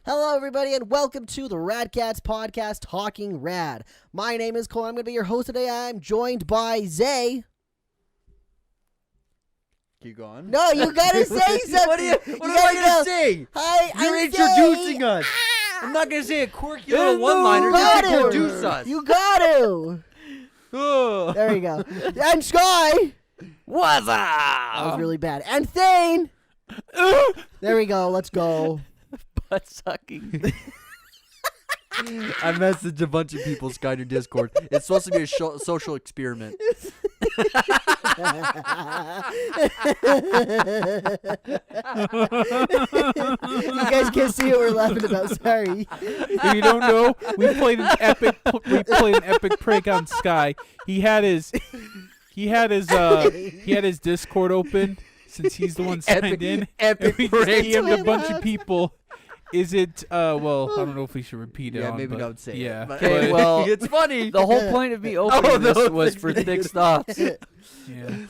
Hello, everybody, and welcome to the Radkatz podcast, Talking Rad. My name is Cole. I'm going to be your host today. I'm joined by Zay. Keep going. No, you got to say something. What am I going to say? Hi, You're I'm introducing Zay. us. I'm not going to say a quirky little one-liner. You Just got introduce to. us. You got to. There you go. And Sky. What's up? That was really bad. And Thane. There we go. Let's go. Butt sucking. I messaged a bunch of people, Sky, in your Discord. It's supposed to be a social experiment. You guys can't see what we're laughing about. Sorry. If you don't know, we played an epic prank on Sky. He had his Discord open since he's the one signed in. Epic We prank. DM'd a bunch of people. Is it well, I don't know if we should repeat it. Yeah, maybe don't say yeah. it. Okay, well, it's funny. The whole point of me opening this was for thick thoughts. Yeah.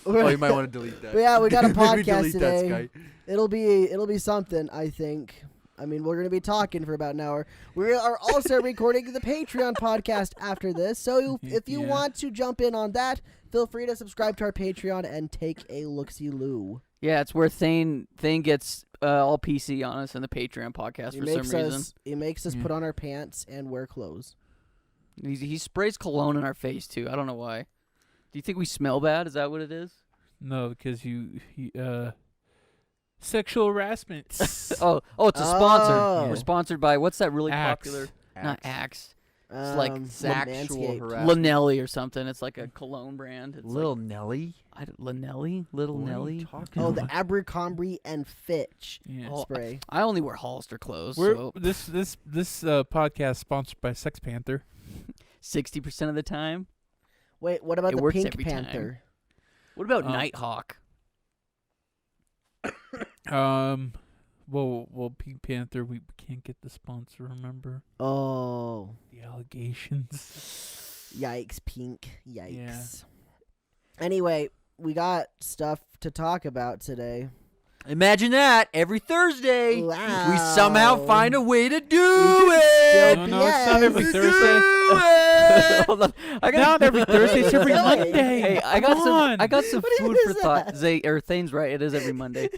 Oh, you might want to delete that. But yeah, we got a Maybe podcast delete that, today. Sky. It'll be something, I think. I mean, we're going to be talking for about an hour. We are also recording the Patreon podcast after this. So if you want to jump in on that, feel free to subscribe to our Patreon and take a look-see-loo. Yeah, it's where Thane gets all PC on us in the Patreon podcast for some reason. It makes us put on our pants and wear clothes. He sprays cologne in our face, too. I don't know why. Do you think we smell bad? Is that what it is? No, because sexual harassment. Oh, it's a sponsor. Oh. We're sponsored by, what's that really Axe. popular? Not Axe. It's like Sexual Manscaped. harassment. Lanelli or something. It's like a cologne brand. It's Little like, Nelly? Lanelli? Little What are you Nelly? talking Oh, about? the Abercrombie and Fitch Yeah. Oh, spray. I only wear Hollister clothes. We're, So this podcast is sponsored by Sex Panther. 60% of the time. Wait, what about It the works Pink every time. Panther? What about Oh. Nighthawk? Well, Pink Panther, we can't get the sponsor. Remember Oh, the allegations? yikes, Pink. Yikes. Yeah. Anyway, we got stuff to talk about today. Imagine that. Every Thursday, Wow. we somehow find a way to do still it. No, it's not every Do Thursday. it. Hold on. Not every Thursday. It's every Really? Monday. Hey, I got some What even food for is thought. that? Zay or Thane's right. It is every Monday.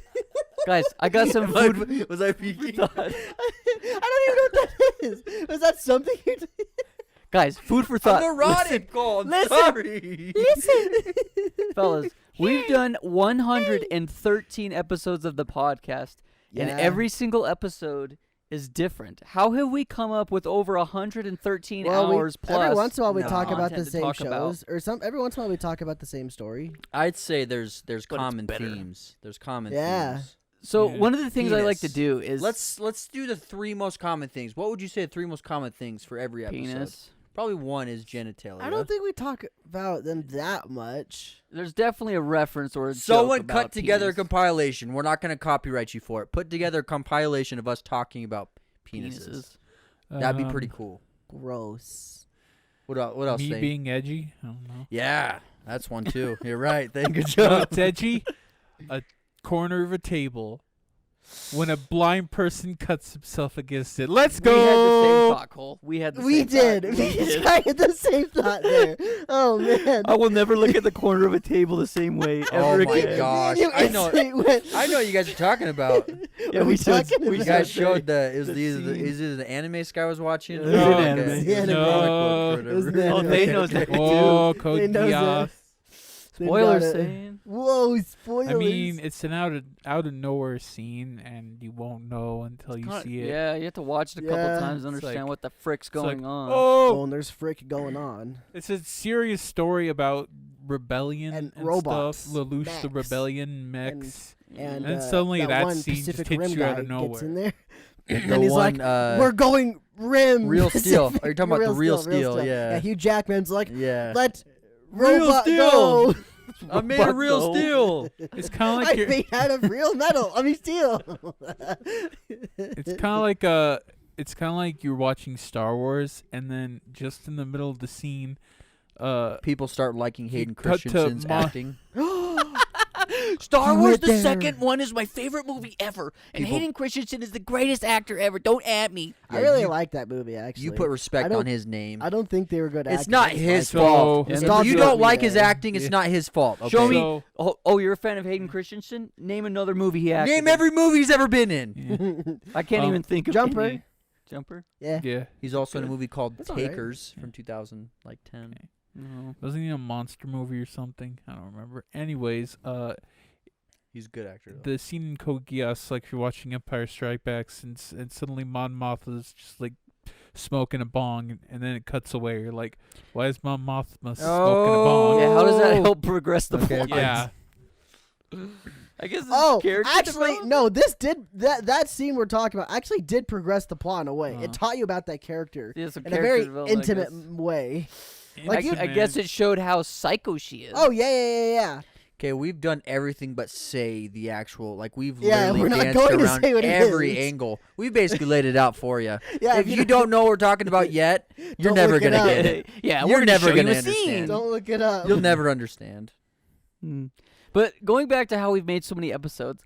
Guys, I got some food. Was I peeking? I don't even know what that is. Was that something you did? Guys, food for thought. I'm neurotic, Cole. I'm listen. sorry. Fellas, we've done 113 episodes of the podcast, and Yeah. every single episode is different. How have we come up with over 113 hours plus? Every once in a while we No. talk about the content to same talk shows, or every once in a while we talk about the same story. I'd say there's it's common better. themes. There's common Yeah. themes. So Yeah. one of the things I like to Penis. do is Let's do the three most common things. What would you say the three most common things for every episode? penis. Probably one is genitalia. I don't think we talk about them that much. There's definitely a reference or a Someone joke cut about together a penis. compilation. We're not going to copyright you for it. Put together a compilation of us talking about penises. That'd be pretty cool. Gross. What else? Me Thane? being edgy. I don't know. Yeah, that's one too. You're right. Thank you, No, job. it's edgy. A corner of a table when a blind person cuts himself against it. Let's We had the same go. thought, Cole. We had the We same did. thought. We just had the same thought there. Oh man. I will never look at the corner of a table the same way ever Oh my again. gosh! You I know. instantly went, I know what you guys are talking about. Yeah, What we are showed- talking we You about? guys showed the is the the anime Sky was watching? It was an Oh, okay. anime. The anime. No. It was an Oh, anime. they knows that Oh, too. Code They knows Geass. They've Spoilers, got it. saying. Whoa, spoilers. I mean, it's an out of nowhere scene, and you won't know until you see it. Yeah, you have to watch it a couple Yeah. times to It's understand like- what the frick's It's like, going on. Oh, Oh, and there's frick going on. it's a serious story about rebellion And and robots, stuff. Lelouch the mechs. rebellion mechs. And And suddenly that that one scene just Pacific hits Rim you guy out of gets in nowhere. there, The and he's one, like, "We're going rim." Real Steel. Pacific- Are you talking about the Real Steel? Yeah. Hugh Jackman's like, Yeah. "Let Real robot Steel." go. I made a real Robot steel. It's kind of I like you're, made out of real metal. I mean steel. it's kind of like you're watching Star Wars, and then just in the middle of the scene, People start liking Hayden cut to Christensen's Mon- acting. Star You Wars, went the there. second one, is my favorite movie ever, and People- Hayden Christensen is the greatest actor ever. Don't at me. I really like that movie. Actually, You put I respect don't- on his name. I don't think they were good actors. It's not I just his like them. fault. So- If Nostalgia you got don't me like his there. acting, it's Yeah. not his fault. Okay? Show me. So- Oh, you're a fan of Hayden Christensen? Name another movie he acted. Name in. every movie he's ever been in. Yeah. I can't even think of Jumper. any. Jumper. Yeah. Yeah. He's also in a Good. movie called That's all right. Takers from 2010. No. Wasn't he in a monster movie or something? I don't remember. Anyways, He's a good actor. Though. the scene in Code Geass, like you're watching Empire Strike Back, and suddenly Mon Mothma's just like smoking a bong, and then it cuts away. You're like, why is Mon Mothma smoking a bong? Yeah, how does that Oh. help progress the Okay, plot? Yeah. I guess. Oh, character actually, development? no. This did that scene we're talking about actually did progress the plot in a way. Uh-huh. It taught you about that character Yeah, some in a character very development, I intimate guess. way. Like I guess it showed how psycho she is. Oh yeah. Okay, we've done everything but say the actual. Like we've Yeah, literally we're not danced going to around say what it every is. angle. We basically laid it out for you. Yeah. If you don't know what we're talking about yet, you're Don't never look it gonna up. get it. Yeah, You're we're never show you gonna a scene. understand. Don't look it up. You'll never understand. Mm. But going back to how we've made so many episodes,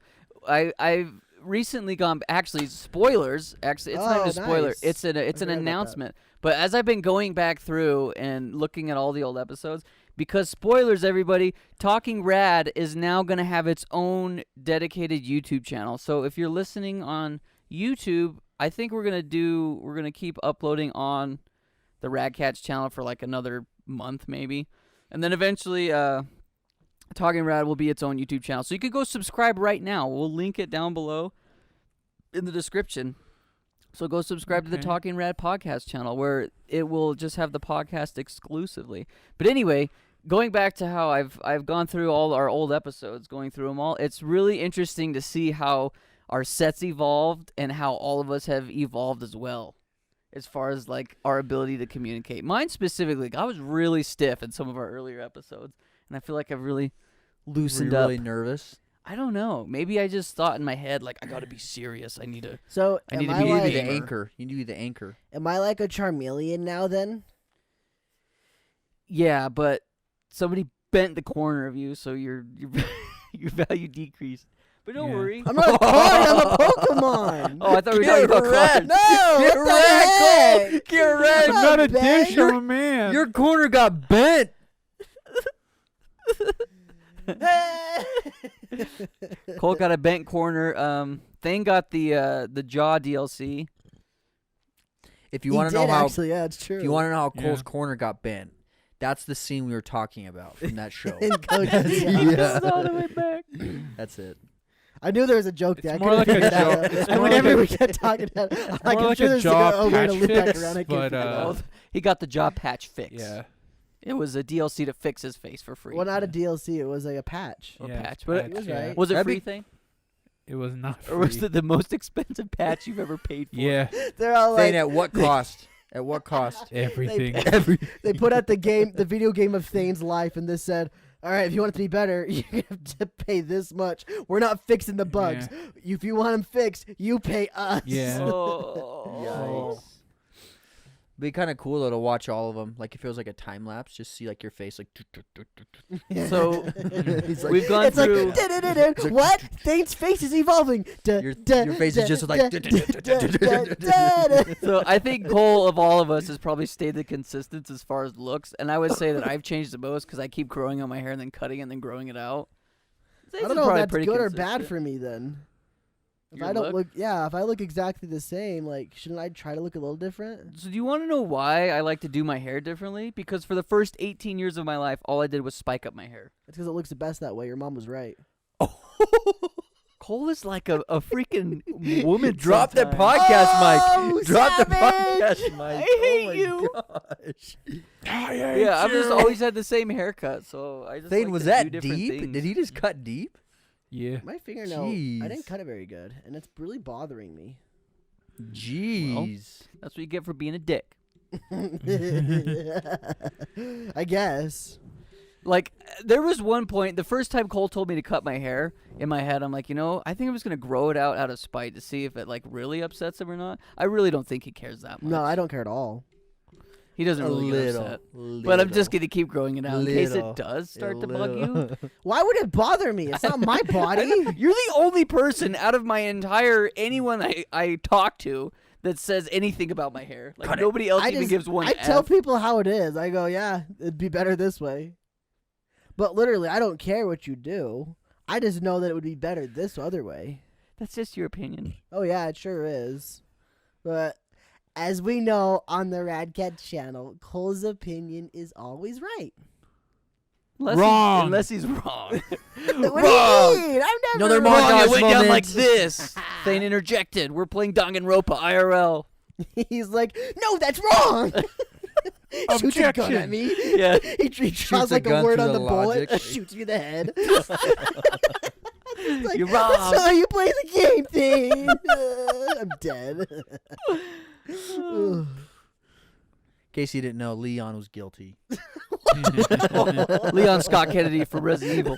I've recently gone. Actually, spoilers. Actually, it's not even a spoiler. Nice. It's an forgot about that. announcement. But as I've been going back through and looking at all the old episodes, because spoilers, everybody, Talking Rad is now going to have its own dedicated YouTube channel. So if you're listening on YouTube, I think we're gonna keep uploading on the Radkatz channel for like another month maybe, and then eventually Talking Rad will be its own YouTube channel. So you could go subscribe right now. We'll link it down below in the description. So go subscribe to the Okay. Talking Rad podcast channel where it will just have the podcast exclusively. But anyway, going back to how I've gone through all our old episodes, going through them all, it's really interesting to see how our sets evolved and how all of us have evolved as well. As far as like our ability to communicate. Mine specifically, I was really stiff in some of our earlier episodes. And I feel like I've really loosened Were you really up. nervous? I don't know. Maybe I just thought in my head, like, I got to be serious. I need to. So I need to am be I You need to like be the gamer. anchor. You need to be the anchor. am I like a Charmeleon now then? Yeah, but somebody bent the corner of you, so your your value decreased. But don't Yeah. worry. I'm not a card. I'm a Pokemon. Oh, I thought we were talking about cards. No, Get what the wrecked, heck? Get wrecked. I'm I'm not a bad. dish. I'm a man. Your corner got bent. Cole got a bent corner. Thane got the Jaw DLC. If you He want to know did how, actually, yeah, it's true. if you want to know how Yeah. Cole's corner got bent, that's the scene we were talking about from that show. In Code Yeah. Goes all the way back. That's it. I knew there was a joke there. It's I more couldn't like a figure it out. joke. It's And more whenever like we kept talking about it, I'm like, more I'm like sure a this is jaw a way to patch loop back fix, around. I can't but, figure it out. Oh, he got the Jaw patch fix. Yeah. It was a DLC to fix his face for free. Well, not a DLC. It was like a patch. Or Yeah, patch, it's but it was yeah. right. Was it That'd free be- thing? It was not free. Or was it the most expensive patch you've ever paid for? Yeah, They're all Thane, like, at what cost? At what cost? everything. they put out the video game of Thane's life, and this said, "All right, if you want it to be better, you have to pay this much. We're not fixing the bugs. If you want them fixed, you pay us." Yeah. Oh. Yikes. Be kind of cool though to watch all of them. Like if it was like a time lapse, just see like your face like. So, He's like, we've gone it's through- like, "Da-da-da-da, what? Thane's face is evolving. Your face is just like. So I think Cole of all of us has probably stayed the consistent as far as looks, and I would say that I've changed the most because I keep growing out my hair and then cutting it and then growing it out. I don't know if that's good or bad for me then. If Your I don't look? if I look exactly the same, like, shouldn't I try to look a little different? So do you want to know why I like to do my hair differently? Because for the first 18 years of my life, all I did was spike up my hair. It's because it looks the best that way. Your mom was right. Cole is like a freaking woman. Drop the sometimes. podcast Oh, mic. Drop the savage! podcast mic. I hate Oh my you. gosh. Yeah, I've just always had the same haircut, so I just Thane, like was to do that different deep? things. Did he just cut deep? Yeah. My fingernail, I Jeez. didn't cut it very good, and it's really bothering me. Jeez. That's what you get for being a dick. I guess. Like, there was one point, the first time Cole told me to cut my hair, in my head, I'm like, I think I'm just going to grow it out of spite to see if it, like, really upsets him or not. I really don't think he cares that much. No, I don't care at all. He doesn't really get upset. But I'm just going to keep growing it out in case it does start to bug you. Why would it bother me? It's not my body. You're the only person out of my entire anyone I talk to that says anything about my hair. Like nobody else even gives one I tell people how it is. I go, yeah, it'd be better this way. But literally, I don't care what you do. I just know that it would be better this other way. That's just your opinion. Oh, yeah, it sure is. But as we know on the Radkatz channel, Cole's opinion is always right. Unless he's wrong. What do you mean? I'm never Another wrong. Wrong, montage it went down moment. like this. Thane interjected. We're playing Danganronpa IRL. He's like, no, that's wrong. Shoots a gun at me. Yeah. He draws a like a gun word through on the the bullet, logic. shoots me in the head. Like, You're that's wrong. how you play the game, thing. I'm dead. In case you didn't know, Leon was guilty. Leon Scott Kennedy for Resident Evil.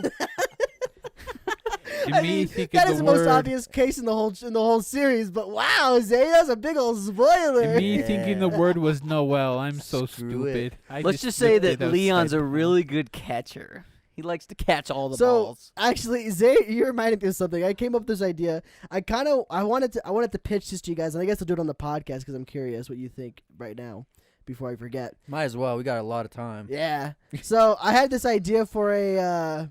That is the most obvious case in the whole series. But wow, Zay, that's a big old spoiler. Me thinking the word was Noel. I'm so Screw it. stupid. Let's just say that Leon's a really good catcher. He likes to catch all the balls. Actually, Zay, you reminded me of something. I came up with this idea. I wanted to pitch this to you guys, and I guess I'll do it on the podcast because I'm curious what you think right now before I forget. Might as well. We got a lot of time. Yeah. So I had this idea for a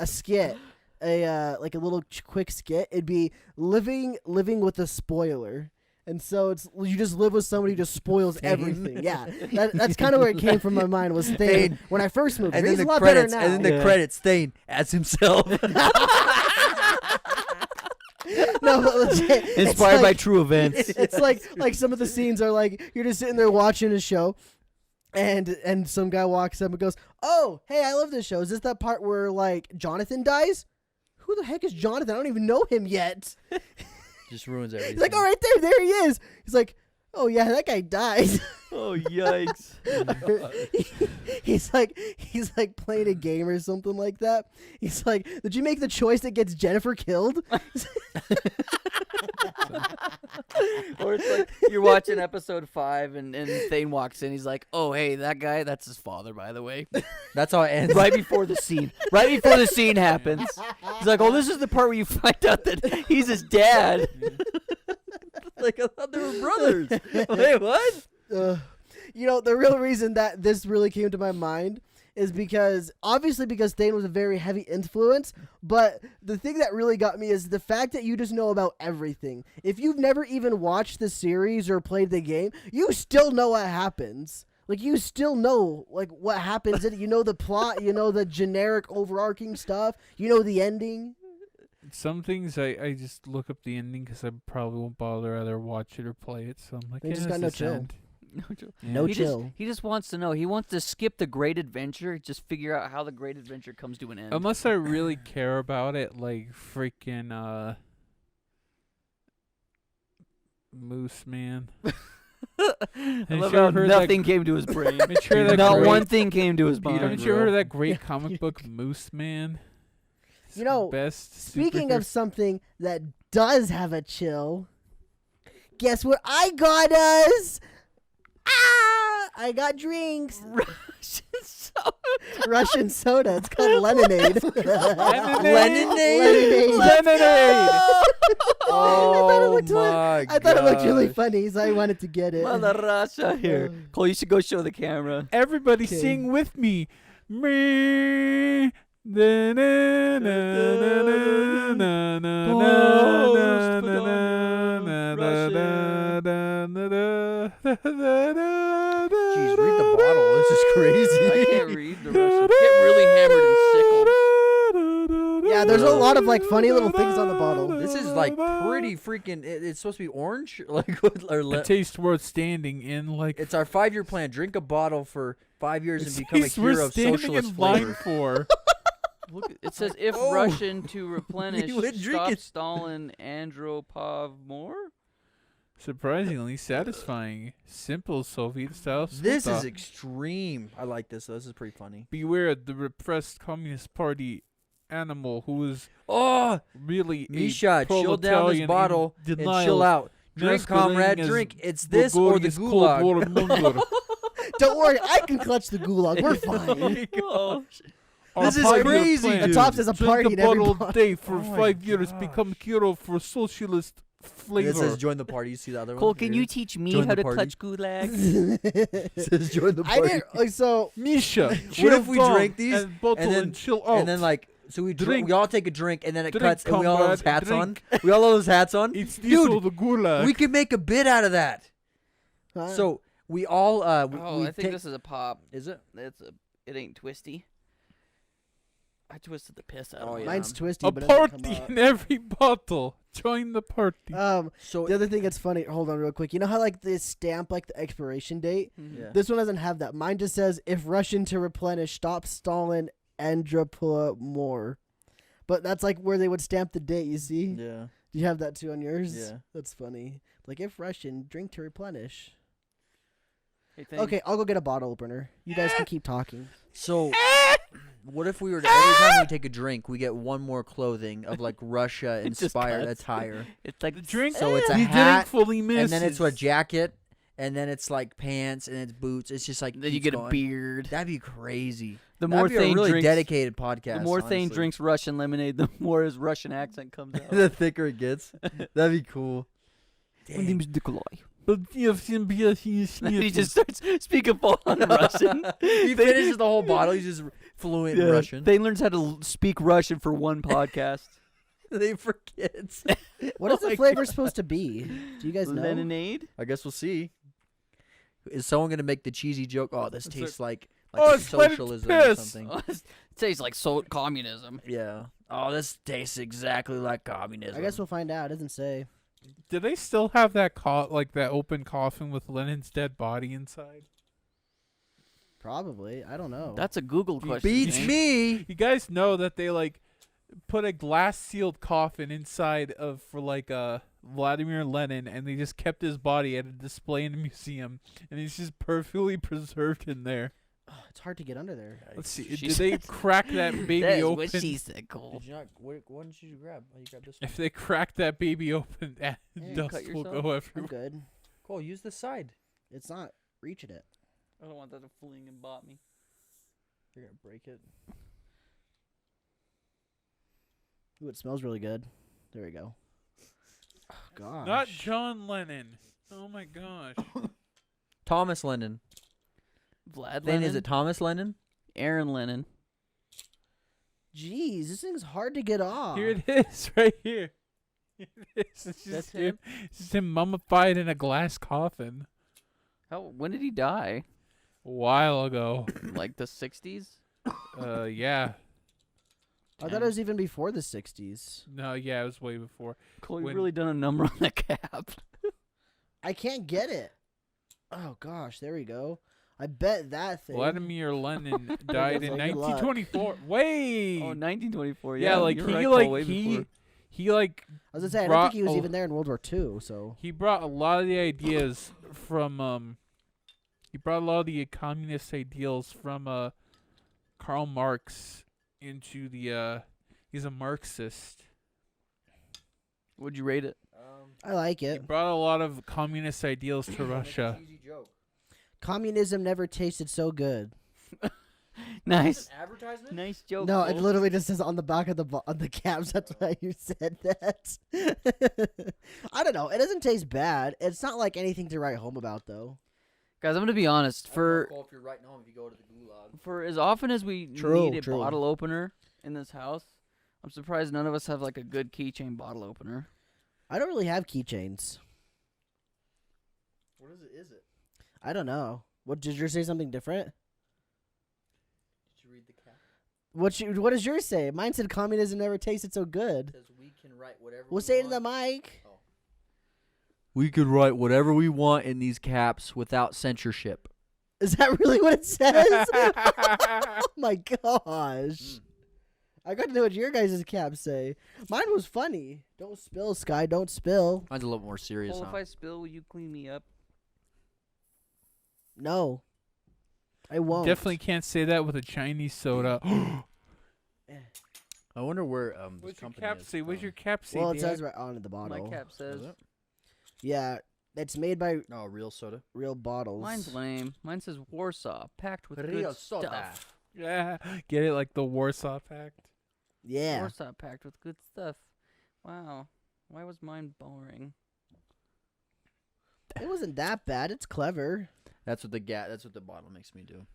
skit, like a little quick skit. It'd be living with a spoiler. And so it's you just live with somebody who just spoils everything. Yeah, that's kind of where it came from. My mind was Thane when I first moved. And He's then a the lot credits. better now. And then the credits. Thane as himself. No, but legit, Inspired by true events. It's like some of the scenes are like you're just sitting there watching a show, and some guy walks up and goes, "Oh, hey, I love this show. Is this that part where like Jonathan dies? Who the heck is Jonathan? I don't even know him yet." Just ruins everything. He's like, "Oh, right there he is." He's like, "Oh yeah, that guy died." Oh, yikes. he's like playing a game or something like that. He's like, "Did you make the choice that gets Jennifer killed?" Or it's like you're watching episode 5 and Thane walks in. He's like, "Oh, hey, that guy, that's his father, by the way." That's how it ends. Right before the scene. Right before the scene happens. He's like, "Oh, this is the part where you find out that he's his dad." Like I thought they were brothers. Wait, what? The real reason that this really came to my mind is because Thane was a very heavy influence, but the thing that really got me is the fact that you just know about everything. If you've never even watched the series or played the game, you still know what happens. Like, you still know, like, what happens. You know the plot, you know the generic overarching stuff, you know the ending. Some things I just look up the ending because I probably won't bother either watch it or play it. So I'm like, They yeah, just got no this chill. end. No chill. He just wants to know. He wants to skip the great adventure, just figure out how the great adventure comes to an end. Unless I really care about it, like freaking Moose Man. I love how nothing came to his brain. Not one thing came to his mind. Haven't you heard of that great comic book Moose Man? You know, best speaking of something that does have a chill, guess what I got us? I got drinks. Russian soda. It's called lemonade. Lemonade. Oh my I thought it looked really funny, so I wanted to get it. Mother Russia here. Cole, you should go show the camera. Everybody Okay. sing with me. Me. Da, na, na, na, na, na, na, na, na, na, Jeez, read the bottle. This is crazy. I can't read the Russian. Get really hammered and sickled. Yeah, there's a lot of like funny little things on the bottle. This is like pretty freaking. It's supposed to be orange, like A taste worth standing in, like. It's our 5-year plan. Drink a bottle for 5 years and It become a says we're hero of standing socialist in line flavor. for. Look, it says if Oh. Russian to replenish, You would drink stop it. Stalin Andropov more. Surprisingly satisfying. Simple Soviet-style This is soda. extreme. I like this. This is pretty funny. Beware the repressed Communist Party animal who is Oh, really Misha, chill down this proletarian bottle in and denial, chill out. Drink, masquerading comrade, as drink. It's this or the Bulgaria's Cold War gulag. Mongol. Don't worry, I can clutch the gulag. We're fine. Oh, This is Our 5-year crazy, plan. dude. Tops is a Drink party in a every bottle bottle. a day for Oh my 5 years. gosh. Become hero for socialist flavor. It says join the party. You see the other Cole, one? can Here. you teach me Join how the to party. clutch gulag? It says join the I party. didn't. Like, so Misha, What chill if we down drink these and bottle and then- chill out? And then like, so we Drink. we all take a drink, and then it Drink, cuts, and we all have those comrade, hats drink. on. We all have those hats on. it's this Dude, or the gulag. We could make a bit out of that. Huh? So we all we I think take, this is a pop. is it? It ain't twisty. I twisted the piss out Oh, of yeah. mine. Mine's twisty, a but it doesn't come party out. in every bottle. Join the party. So The other thing that's funny. Hold on, real quick. You know how like they stamp like the expiration date? Mhm. yeah. This one doesn't have that. Mine just says if Russian to replenish, stop Stalin, Andropula more. But that's like where they would stamp the date. You see? yeah. Do you have that too on yours? Yeah. That's funny. Like if Russian, drink to replenish. Hey, thank- Okay, I'll go get a bottle opener. You guys can keep talking. So what if we were to, every time we take a drink, we get one more clothing of like Russia It just inspired cuts. attire. It's like The drink. So it's a the hat, drink fully misses. and then it's a jacket, and then it's like pants, and it's boots. It's just like then you keeps get going. a beard. That'd be crazy. The That'd more be a Thane really drinks, dedicated podcast. the more Thane honestly. drinks Russian lemonade, the more his Russian accent comes out. the thicker it gets. That'd be cool. My name is Nikolai. But And he just starts speaking full on Russian. He finishes the whole bottle. He's just fluent in Russian. Thane learns how to speak Russian for one podcast. They forget. What is Oh my the flavor supposed to be? Do you guys know? Lemonade? I guess we'll see. Is someone gonna make the cheesy joke? Oh, this It's tastes like Oh, it's like socialism or piss. something. Oh, it tastes like communism. Yeah. Oh, this tastes exactly like communism. I guess we'll find out. It doesn't say. Do they still have that that open coffin with Lenin's dead body inside? Probably. I don't know. That's a Google He question. beats Thane. me. You guys know that they like put a glass sealed coffin inside for Vladimir Lenin, and they just kept his body at a display in a museum, and he's just perfectly preserved in there. Oh, it's hard to get under there. Let's see. She Did they said- crack that baby That is open? what she said, Cole. Did you not? What did you grab? Oh, you grabbed this one. If they crack that baby open, Yeah, you dust cut will yourself? go I'm everywhere. good. Cole, use the side. It's not reaching it. I don't want that to fling and bot me. You're gonna break it. Ooh, it smells really good. There we go. Oh, gosh. Not John Lennon. Oh my gosh. Thomas Lennon. Vlad Then Lennon? is it Thomas Lennon? Aaron Lennon. Jeez, this thing's hard to get off. Here it is, right here. Here it is. It's That's just him. him? It's just him mummified in a glass coffin. When did he die? A while ago. Like the 60s? Yeah. I thought it was even before the 60s. No, yeah, it was way before. Cole, you When- really done a number on the cap. I can't get it. Oh, gosh. There we go. I bet that thing. Vladimir Lenin died in Good luck. 1924. Wait. Oh, 1924. yeah, like you're he right, like Cole, way before. he like I was going to say, I don't brought think he was a- even there in World War II, so. he brought a lot of the ideas from he brought a lot of the communist ideals from Karl Marx into the he's a Marxist. Would you rate it? I like He it. brought a lot of communist ideals to Russia. Cheesy joke. Communism never tasted so good. Nice. Advertisement? Nice joke. No, it Cole. literally just says on the back of on the caps. That's why you said that. I don't know. It doesn't taste bad. It's not like anything to write home about, though. Guys, I'm going to be honest. For Cole, if you're writing home, if you go to the gulag. for as often as we True, need a true. bottle opener in this house, I'm surprised none of us have like a good keychain bottle opener. I don't really have keychains. What is it? I don't know. What did yours say? Something different? Did you read the cap? What does yours say? Mine said communism never tasted so good. It says we can write whatever We'll say it to the mic. We could write whatever we want in these caps without censorship. Is that really what it says? Oh my gosh. I got to know what your guys' caps say. Mine was funny. Don't spill, Sky. Don't spill. Mine's a little more serious. Cole, Huh? if I spill, will you clean me up? No. I won't. Definitely can't say that with a Chinese soda. I wonder where this What's your company cap is say? What's from. your cap say? Well, it Dad? says right on the bottle. My cap says. Does it? Yeah. It's made by Oh, real soda. real bottles. Mine's lame. Mine says Warsaw, packed with Real good soda. stuff. Yeah, get it like the Warsaw Pact. Yeah. Warsaw, packed with good stuff. Wow. Why was mine boring? It wasn't that bad. It's clever. That's what the bottle makes me do.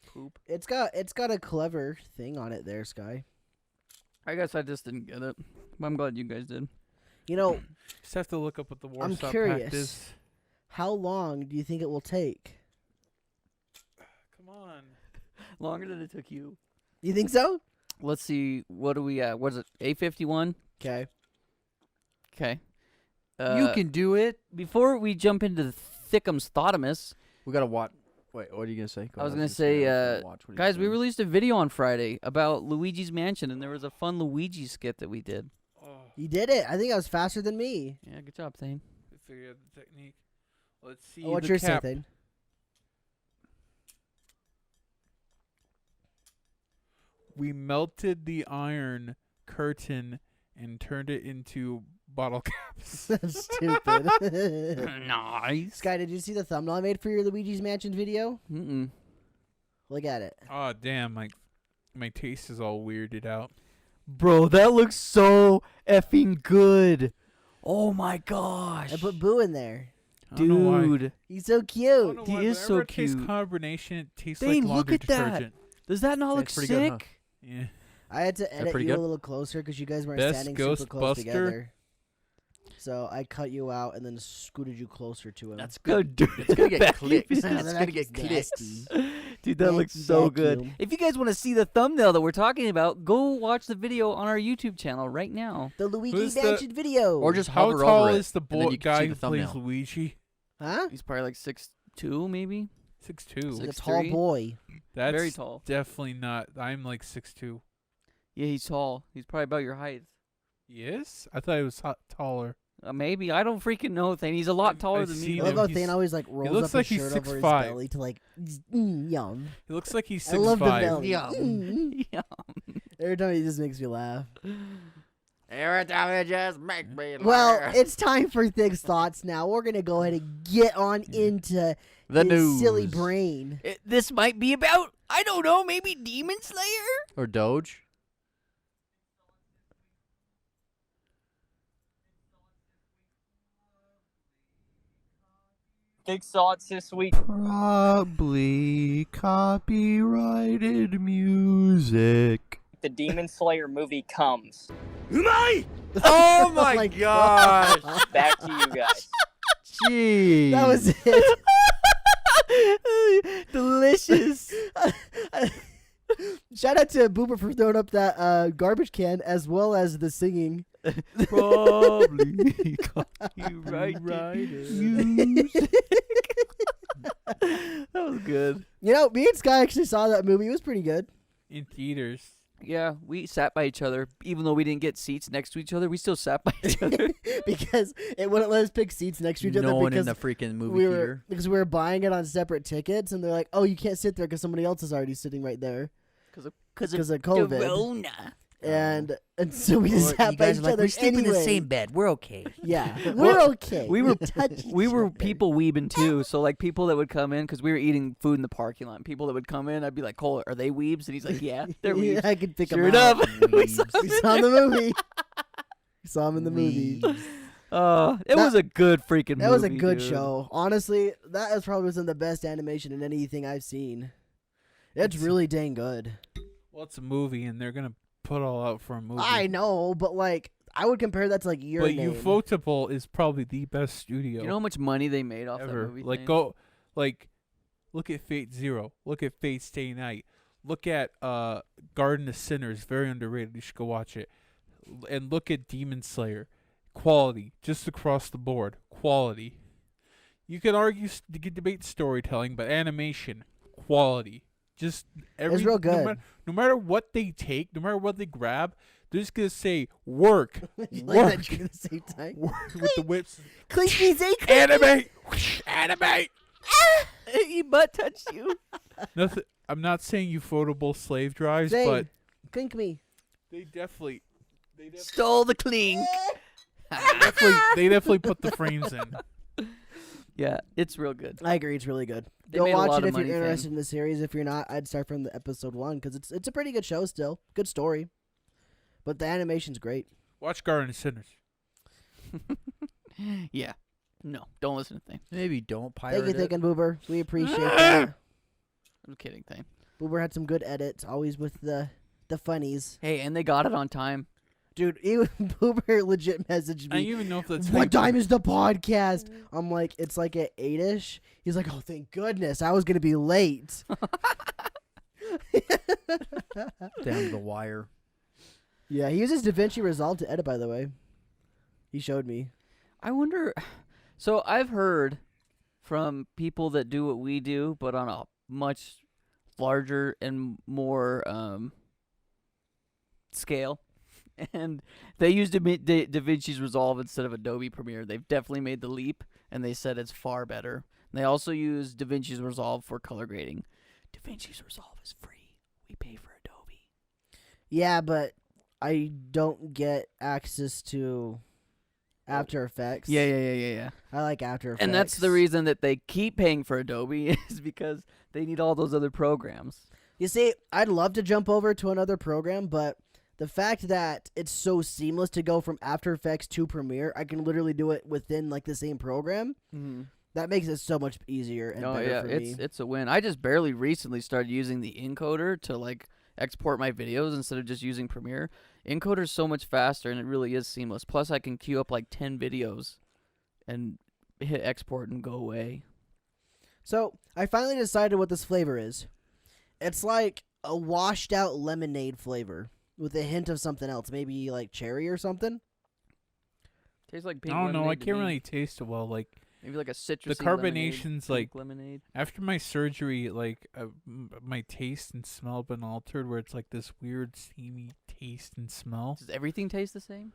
Poop. It's got a clever thing on it there, Sky. I guess I just didn't get it. But I'm glad you guys did. You know, Just have to look up what the Warsaw Pact curious. is. how long do you think it will take? Come on. Longer than it took you. You think so? Let's see. What are we at? What is it? 8:51? Okay. Okay. You can do it. Before we jump into the thickums thotamus, We gotta watch. Wait, what are you gonna say? I was gonna say, guys, we released a video on Friday about Luigi's Mansion, and there was a fun Luigi skit that we did. Oh, You did it. I think I was faster than me. Yeah, good job, Thane. we figured out the technique. Let's see. Oh, what's the your cap. thing? We melted the iron curtain and turned it into bottle caps. That's stupid. Nice. Sky, did you see the thumbnail I made for your Luigi's Mansion video? Mm-mm. Look at it. Oh damn! My taste is all weirded out. Bro, that looks so effing good. Oh my gosh. I put Boo in there. I don't know why. Dude, He's so I don't cute. know He why, is whenever so it tastes cute. combination, it tastes Dane, like look laundry at that. detergent. does that not look That's pretty good, huh? sick? Yeah. I had to edit pretty you a good? little closer because you guys weren't Best standing super close Ghostbuster? together. So I cut you out and then scooted you closer to him. That's Good. good. It's gonna get Vacuum clicks. sealer. It's gonna get clicks. Dude, that looks so good. Vacuum. If you guys want to see the thumbnail that we're talking about, go watch the video on our YouTube channel right now. The Luigi Who's the- Mansion video. Or just How hover tall over is the and then boy you can see guy the who plays thumbnail. Luigi? huh? He's probably like 6'2", maybe. 6'2". Like a 6'3". tall boy. That's Very tall. definitely not. I'm like 6'2". Yeah, he's tall. He's probably about your height. Yes? I thought he was taller. Maybe. I don't freaking know, Thane. He's a lot taller I've than seen me. I love him. how He's- Thane always like rolls looks up like his he's shirt over his 6'5". belly to like, yum. He looks like he's I love the 6'5". belly. Yum. Mm. Yeah. Every time he just makes me laugh. Every time you just make me Well, laugh. it's time for Thick's Thoughts now. We're going to go ahead and get on into The his news. silly brain. This might be about, I don't know, maybe Demon Slayer? Or Doge. Big thoughts this week. Probably copyrighted music. The Demon Slayer movie comes. Oh my gosh. Back to you guys. Jeez. That was it. Delicious. Shout out to Boomer for throwing up that garbage can as well as the singing. Probably copyrighted music. That was good. You know, me and Sky actually saw that movie. It was pretty good. In theaters. Yeah, we sat by each other. Even though we didn't get seats next to each other, we still sat by each other. Because it wouldn't let us pick seats next to each other no one in because the freaking movie we theater. were buying it on separate tickets, and they're like, "Oh, you can't sit there because somebody else is already sitting right there Because because of COVID." Corona. And so we just sat by each other anyway. bed. We're okay. Yeah, we're okay. we were touch We each were other. people weebing too, so like people that would come in because we were eating food in the parking lot. People that would come in, I'd be like, "Cole, are they weebs?" And he's like, "Yeah, they're Yeah, weebs." I could pick Sure them out. enough, we saw We saw him in the movie. We saw him in the movie. it was a good freaking movie. That was a good dude. show. Honestly, that is probably some of the best animation in anything I've seen. It's really dang good. Well, it's a movie, and they're gonna put all out for a movie. I know, but like, I would compare that to like Your But Name. Ufotable is probably the best studio You know how much money they made off that ever. movie? Like Thane? look at Fate Zero. Look at Fate Stay Night. Look at Garden of Sinners. Very underrated. You should go watch it. And look at Demon Slayer. Quality, just across the board. Quality. You can argue, you can debate storytelling, but animation, quality. Just every. real good. No matter what they take, no matter what they grab, they're just gonna say work, You work, like that shit at the same time. work with the whips. Clink me, say clink. Animate, animate. he butt touched you. Nothing. I'm not saying ufotable slave drives, Zane, but clink me. they definitely Stole the clink. they definitely put the frames in. Yeah, it's real good. I agree, it's really good. They Go made a watch lot it of if you're money from- interested in the series. If you're not, I'd start from the episode 1 because it's a pretty good show still. Good story, but the animation's great. Watch Garden Sinners. Yeah. No, don't listen to Thane. Maybe don't pirate Thank you, it. Thick and Boober. We appreciate that. I'm kidding, Thane. Boober had some good edits, always with the funnies. Hey, and they got it on time. Dude, even Boober legit messaged I don't me. even know if that's What time is the podcast? I'm like, it's like at 8-ish. He's like, oh, thank goodness. I was going to be late. Down the wire. Yeah, he uses DaVinci Resolve to edit, by the way. He showed me. I wonder. So I've heard from people that do what we do, but on a much larger and more scale. And they use DaVinci's Resolve instead of Adobe Premiere. They've definitely made the leap, and they said it's far better. And they also use DaVinci's Resolve for color grading. DaVinci's Resolve is free. We pay for Adobe. Yeah, but I don't get access to After Effects. Yeah. I like After Effects. And that's the reason that they keep paying for Adobe is because they need all those other programs. You see, I'd love to jump over to another program, but the fact that it's so seamless to go from After Effects to Premiere, I can literally do it within like the same program. Mm-hmm. That makes it so much easier and better for me. it's a win. I just barely recently started using the encoder to like export my videos instead of just using Premiere. Encoder's so much faster and it really is seamless. Plus I can queue up like 10 videos and hit export and go away. So I finally decided what this flavor is. It's like a washed out lemonade flavor with a hint of something else, maybe like cherry or something. Tastes like pink I don't know. I lemonade to can't me. really taste it well. Like Maybe like a citrusy the carbonation's lemonade, like lemonade. after my surgery, like my taste and smell have been altered, where it's like this weird steamy taste and smell. Does everything taste the same?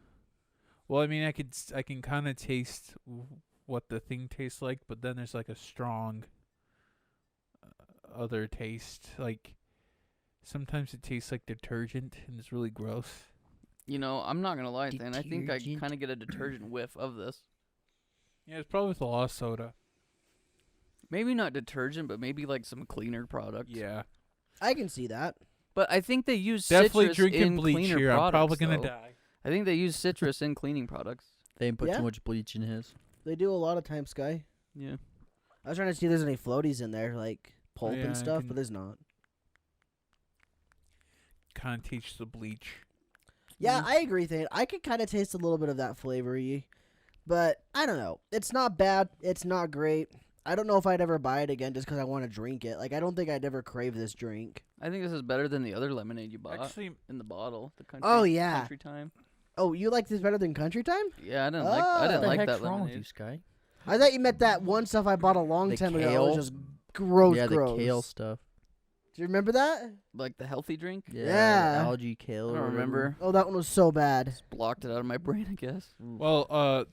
Well, I mean, I can kind of taste what the thing tastes like, but then there's like a strong other taste. Like sometimes it tastes like detergent, and it's really gross. You know, I'm not gonna lie, Thane. I think I Detergent. kind of get a detergent whiff of this. Yeah, it's probably with a lot of soda. Maybe not detergent, but maybe like some cleaner product. Yeah, I can see that. But I think they use definitely citrus drinking in bleach cleaner here. products. I'm probably gonna though. die. I think they use citrus in cleaning products. They didn't put Yeah? too much bleach in his. They do a lot of times, Sky. Yeah. I was trying to see if there's any floaties in there, like pulp yeah, I and stuff, can- but there's not. Kind of taste the bleach. Yeah, I agree, Thane. I could kind of taste a little bit of that flavory, but I don't know. It's not bad. It's not great. I don't know if I'd ever buy it again just because I want to drink it. Like, I don't think I'd ever crave this drink. I think this is better than the other lemonade you bought Actually, in the bottle. The country, Oh, yeah. Country Time. Oh, you like this better than Country Time? Yeah, I didn't Oh. I didn't What like What the that heck's wrong with lemonade. you, Sky? I thought you meant that one stuff I bought a long The time ago. It kale? was just gross, Yeah, gross. the kale stuff. Do you remember that? Like the healthy drink. Yeah. the algae kale. I or don't whatever. remember. Oh, that one was so bad. Just blocked it out of my brain, I guess. well,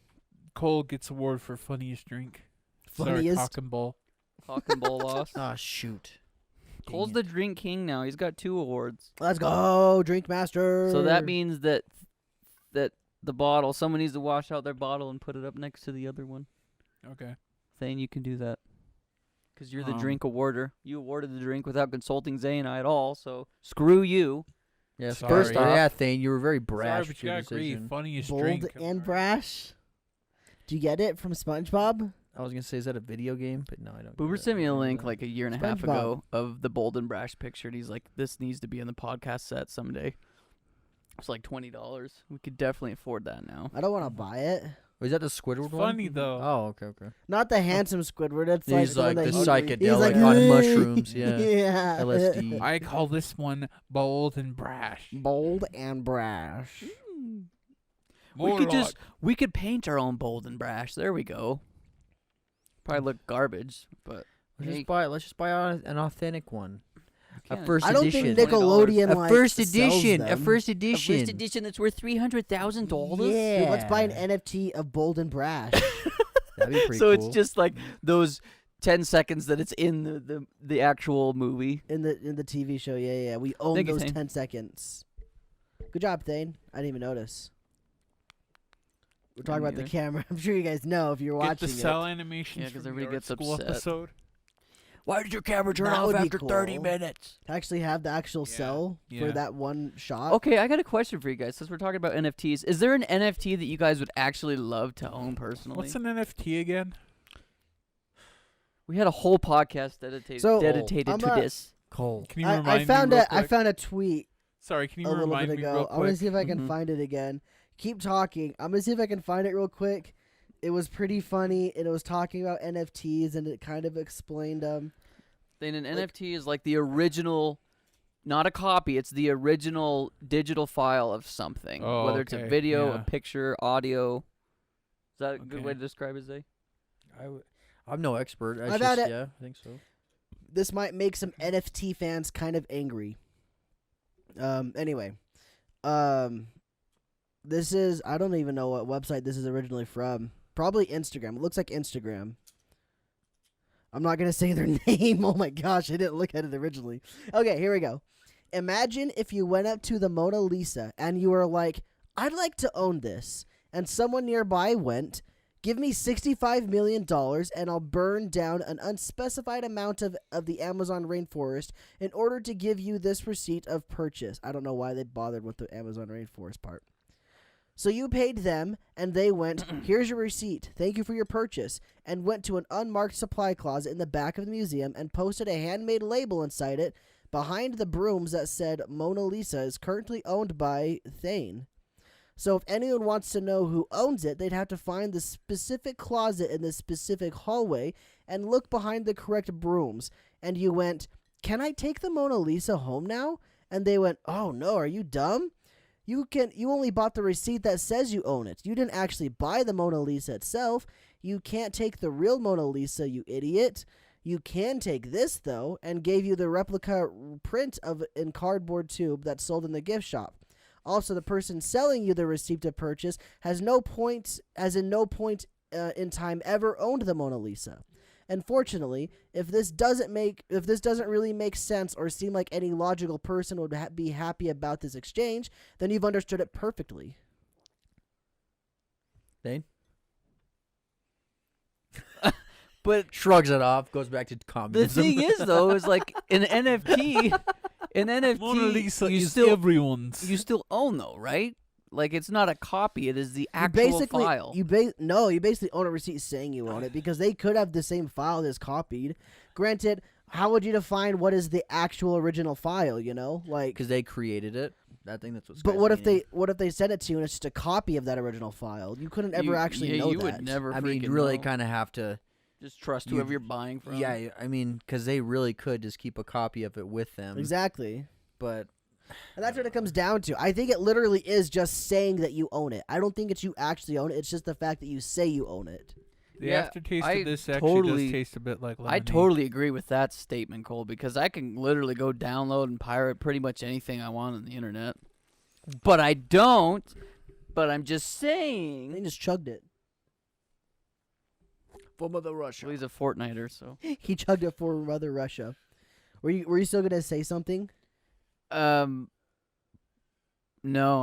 Cole gets award for funniest drink. Funniest? Sorry, Cock and Ball. Hawk and Bowl lost. Ah, shoot. Cole's the drink king now. He's got 2 awards. Let's go, Drink Master. So that means that the bottle, someone needs to wash out their bottle and put it up next to the other one. Okay. Thane, you can do that. Because you're the Um, drink awarder. You awarded the drink without consulting Zay and I at all, so screw you. Yeah, Sorry. first off- yeah, Thane, you were very brash Sorry, with but you your gotta agree. decision. Funniest Bold drink. and brash. Do you get it from SpongeBob? I was gonna say, is that a video game? But no, I don't. Boober get it. sent me I a don't link know. like a year and a half SpongeBob. ago of the Bold and Brash picture, and he's like, this needs to be in the podcast set someday. It's like $20. We could definitely afford that now. I don't want to buy it. Was that the Squidward It's one? funny though. Oh, okay, okay. Not the handsome Squidward. It's like He's the one like that the he- psychedelic he's like, on mushrooms. Yeah. yeah. LSD. I call this one bold and brash. Bold and brash. We could paint our own Bold and Brash. There we go. Probably look garbage, but Let's hey, just buy an authentic one. A can't. first I don't edition. think Nickelodeon a like first sells edition. A them. first a edition. first edition that's worth $300,000. Yeah. Dude, let's buy an NFT of Bold and Brash. That'd be pretty So cool. it's just like those 10 seconds that it's in the actual movie. in the TV show. Yeah. We own Thank you, those Thane. 10 seconds. Good job, Thane. I didn't even notice. We're talking about the neither. camera. I'm sure you guys know if you're Get watching the it. cell animations Yeah, 'cause from everybody the gets art school upset. episode. Why did your camera turn That off would be after 30 cool. minutes? To actually have the actual Yeah, cell for yeah. that one shot. Okay, I got a question for you guys. Since we're talking about NFTs, is there an NFT that you guys would actually love to own personally? What's an NFT again? We had a whole podcast dedicated So, dedicated I'm to a- this. Cole. Can you I remind found me real I quick? found a tweet Sorry, can you a little remind bit me ago. real I'm gonna quick? see if I can Mhm. find it again. Keep talking. I'm gonna see if I can find it real quick. It was pretty funny, and it was talking about NFTs, and it kind of explained Then an Like- NFT is like the original, not a copy. It's the original digital file of something, Oh, whether it's a okay, video, yeah. a picture, audio. Is that a good Okay. way to describe it, Zay? I'm no expert. I've had it- Yeah, I think so. this might make some NFT fans kind of angry. Anyway, this is I don't even know what website this is originally from. Probably Instagram. It looks like Instagram. I'm not gonna say their name. Oh my gosh, I didn't look at it originally. Okay, here we go. Imagine if you went up to the Mona Lisa and you were like, "I'd like to own this," and someone nearby went, "Give me $65 million and I'll burn down an unspecified amount of the Amazon rainforest in order to give you this receipt of purchase." I don't know why they bothered with the Amazon rainforest part. So you paid them, and they went, "Here's your receipt. Thank you for your purchase," and went to an unmarked supply closet in the back of the museum and posted a handmade label inside it behind the brooms that said, "Mona Lisa is currently owned by Thane." So if anyone wants to know who owns it, they'd have to find the specific closet in the specific hallway and look behind the correct brooms. And you went, "Can I take the Mona Lisa home now?" And they went, "Oh no, are you dumb? You only bought the receipt that says you own it. You didn't actually buy the Mona Lisa itself. You can't take the real Mona Lisa, you idiot. You can take this though," and gave you the replica print of in cardboard tube that's sold in the gift shop. Also, the person selling you the receipt of purchase has in no point in time ever owned the Mona Lisa. Unfortunately, if this doesn't really make sense or seem like any logical person would be happy about this exchange, then you've understood it perfectly. Dane But shrugs it off, goes back to the communism. thing is, though, is like an NFT. Mona Lisa you is still everyone's. you still own though, right? Like it's not a copy; it is the You actual basically, file. you basically own a receipt saying you own it because they could have the same file that's copied. Granted, how would you define what is the actual original file? You know, like. Because they created it. I think that's what's. But what if they sent it to you and it's just a copy of that original file? You couldn't ever actually know you that. would never. I mean, you freaking really know. kind of have to. Just trust you- whoever you're buying from. Yeah, I mean, because they really could just keep a copy of it with them. Exactly. But And that's what it comes down to. I think it literally is just saying that you own it. I don't think it's you actually own it. It's just the fact that you say you own it. The Yeah, aftertaste I of this actually totally- does taste a bit like I lemonade. totally agree with that statement, Cole, because I can literally go download and pirate pretty much anything I want on the internet. But I don't. But I'm just They saying. just chugged it. for Mother Russia. Well, he's a Fortniter, so. He chugged it for Mother Russia. Were you still gonna say something? No,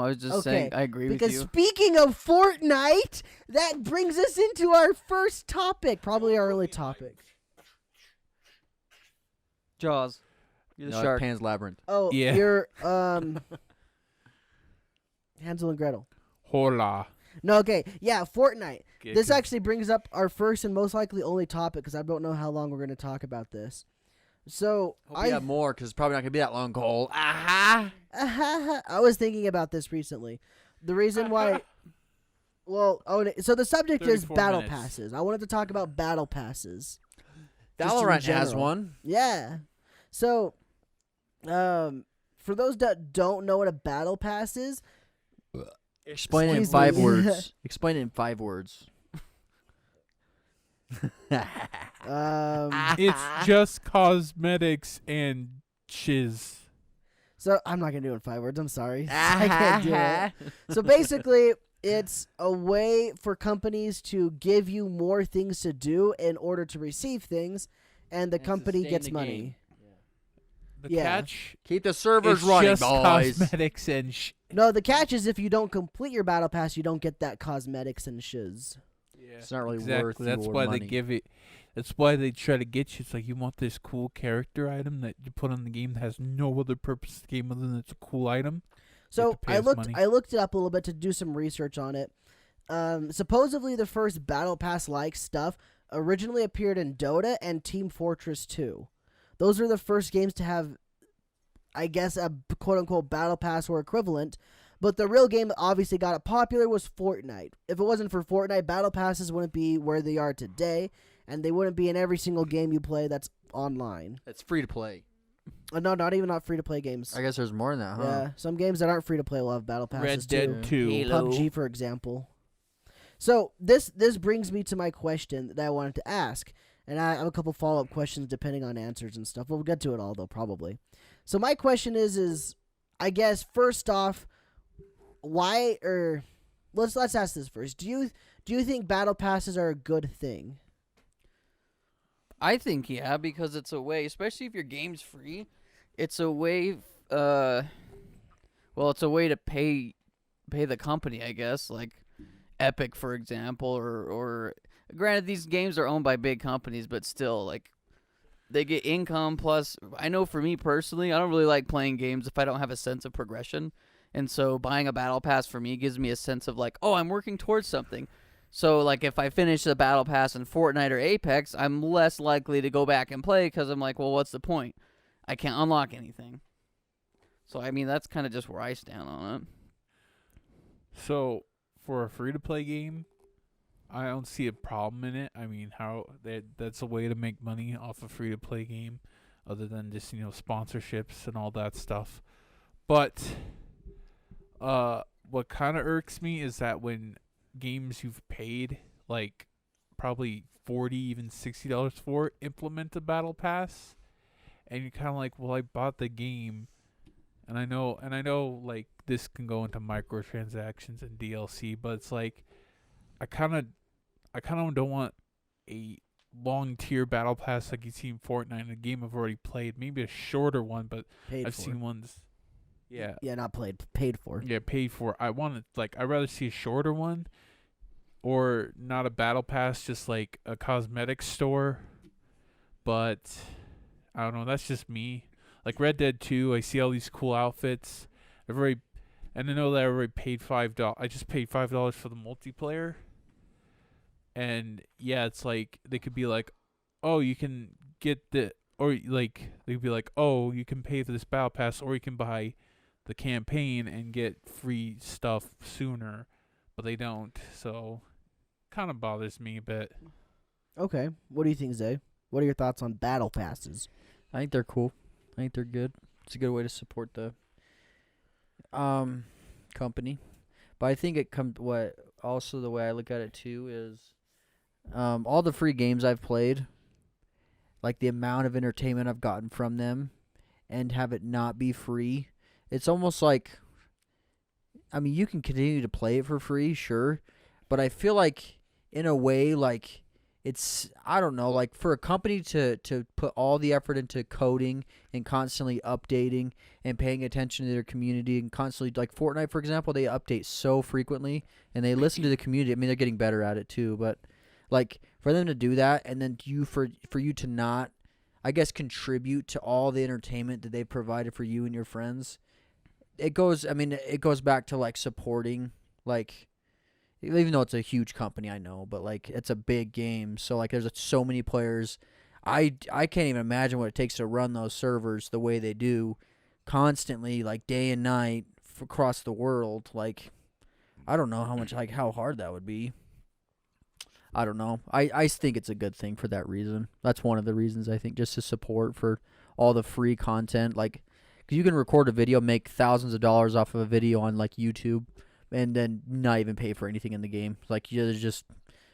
I was just saying I agree Because with you. speaking of Fortnite, that brings us into our first topic, probably our only topic. Jaws. You're the No, shark. Pan's Labyrinth. Oh, Yeah. you're Hansel and Gretel. Hola. No, okay, yeah, Fortnite. Get This con- actually brings up our first and most likely only topic because I don't know how long we're going to talk about this. So Hope we have more because it's probably not gonna be that long, Cole. Aha! I was thinking about this recently. The reason why, so the subject is 34 battle minutes. passes. I wanted to talk about battle passes. Just in Valorant has general. one. Yeah. So, for those that don't know what a battle pass is, Explain it in Excuse 5 me. words. Explain it in 5 words. It's just cosmetics and shiz. so I'm not gonna do it in 5 words. I'm sorry. I can't do it. So basically, it's a way for companies to give you more things to do in order to receive things, and the And company sustain gets the money. The Yeah. catch Keep the servers is running, just boys. cosmetics and No, the catch is if you don't complete your battle pass, you don't get that cosmetics and shiz. Yeah, It's not really exactly. worth That's your why money. they give it. That's why they try to get you. It's like you want this cool character item that you put on the game that has no other purpose to the game other than it's a cool item. So to pay I us looked money. I looked it up a little bit to do some research on it. Supposedly the first battle pass like stuff originally appeared in Dota and Team Fortress 2. Those were the first games to have, I guess, a quote unquote battle pass or equivalent. But the real game that obviously got it popular was Fortnite. If it wasn't for Fortnite, battle passes wouldn't be where they are today, and they wouldn't be in every single game you play that's online. It's free to play. No, not free to play games. I guess there's more than that, huh? Yeah, some games that aren't free to play will have battle passes Red too. Dead 2. Halo. PUBG, for example. So this brings me to my question that I wanted to ask, and I have a couple follow up questions depending on answers and stuff. We'll get to it all though, probably. So my question is I guess first off, why or let's ask this first. Do you think battle passes are a good thing? I think yeah, because it's a way, especially if your game's free, it's a way. It's a way to pay the company, I guess, like Epic, for example, or granted these games are owned by big companies, but still, like they get income. Plus, I know for me personally, I don't really like playing games if I don't have a sense of progression, and so buying a battle pass for me gives me a sense of like, oh, I'm working towards something. So, like, if I finish the battle pass in Fortnite or Apex, I'm less likely to go back and play because I'm like, well, what's the point? I can't unlock anything. So, I mean, that's kind of just where I stand on it. So, for a free-to-play game, I don't see a problem in it. I mean, that's a way to make money off a free-to-play game other than just, sponsorships and all that stuff. But what kind of irks me is that when games you've paid like probably $40, even $60 for implement a battle pass, and you're kind of like, well, I bought the game, and I know like this can go into microtransactions and DLC, but it's like I kind of don't want a long tier battle pass like you see in Fortnite in a game I've already played. Maybe a shorter one, but I've seen ones. Yeah. Yeah, not played, paid for. Yeah, paid for. I'd rather see a shorter one, or not a battle pass, just like a cosmetic store. But I don't know. That's just me. Like Red Dead 2, I see all these cool outfits. And I know that I already paid $5. I just paid $5 for the multiplayer. And yeah, it's like they could be like, oh, you can get the, or like they'd be like, oh, you can pay for this battle pass, or you can buy the campaign and get free stuff sooner, but they don't. So kind of bothers me a bit. Okay, what do you think, Zay? What are your thoughts on battle passes? I think they're cool. I think they're good. It's a good way to support the company. But I think it comes also the way I look at it too is all the free games I've played, like the amount of entertainment I've gotten from them, and have it not be free. It's almost like, I mean, you can continue to play it for free, sure, but I feel like in a way, like it's, I don't know, like for a company to put all the effort into coding and constantly updating and paying attention to their community and constantly, like Fortnite, for example, they update so frequently and they listen to the community. I mean, they're getting better at it too, but like for them to do that and then for you to not, I guess, contribute to all the entertainment that they provided for you and your friends, it goes back to like supporting, like, even though it's a huge company, I know, but like it's a big game, so like there's so many players. I can't even imagine what it takes to run those servers the way they do, constantly, like day and night across the world. Like, I don't know how hard that would be. I don't know. I think it's a good thing for that reason. That's one of the reasons, I think, just to support for all the free content. Like, because you can record a video, make thousands of dollars off of a video on like YouTube, and then not even pay for anything in the game. Like, you're just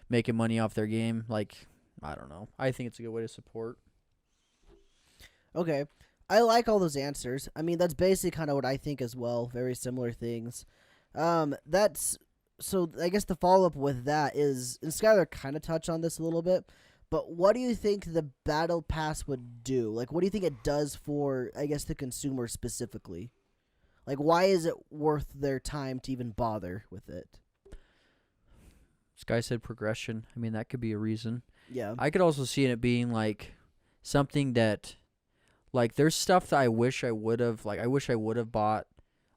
making money off their game. Like, I don't know. I think it's a good way to support. Okay. I like all those answers. I mean, that's basically kind of what I think as well. Very similar things. So I guess the follow-up with that is, and Skylar kind of touched on this a little bit, but what do you think the Battle Pass would do? Like, what do you think it does for, I guess, the consumer specifically? Like, why is it worth their time to even bother with it? This guy said progression. I mean, that could be a reason. Yeah. I could also see it being like something that, like, there's stuff that I wish I would have, bought,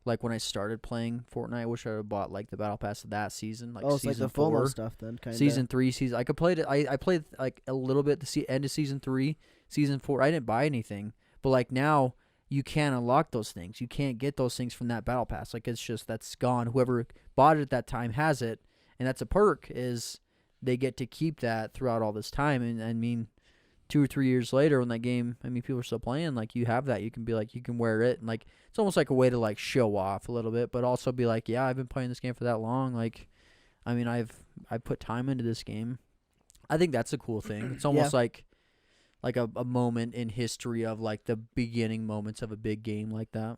like, when I started playing Fortnite. I wish I would have bought, like, the Battle Pass of that season, like, Oh, it's like season the FOMO 4. stuff then, kind of. Season 3, I could play it. I played, like, a little bit the end of Season 3. Season 4, I didn't buy anything. But, like, now you can't unlock those things. You can't get those things from that Battle Pass. Like, it's just, that's gone. Whoever bought it at that time has it. And that's a perk, is they get to keep that throughout all this time. And, I mean, 2 or 3 years later when that game, I mean, people are still playing, like, you have that. You can be like, you can wear it. And, like, it's almost like a way to, like, show off a little bit, but also be like, yeah, I've been playing this game for that long. Like, I mean, I've put time into this game. I think that's a cool thing. It's almost like a moment in history of, like, the beginning moments of a big game like that.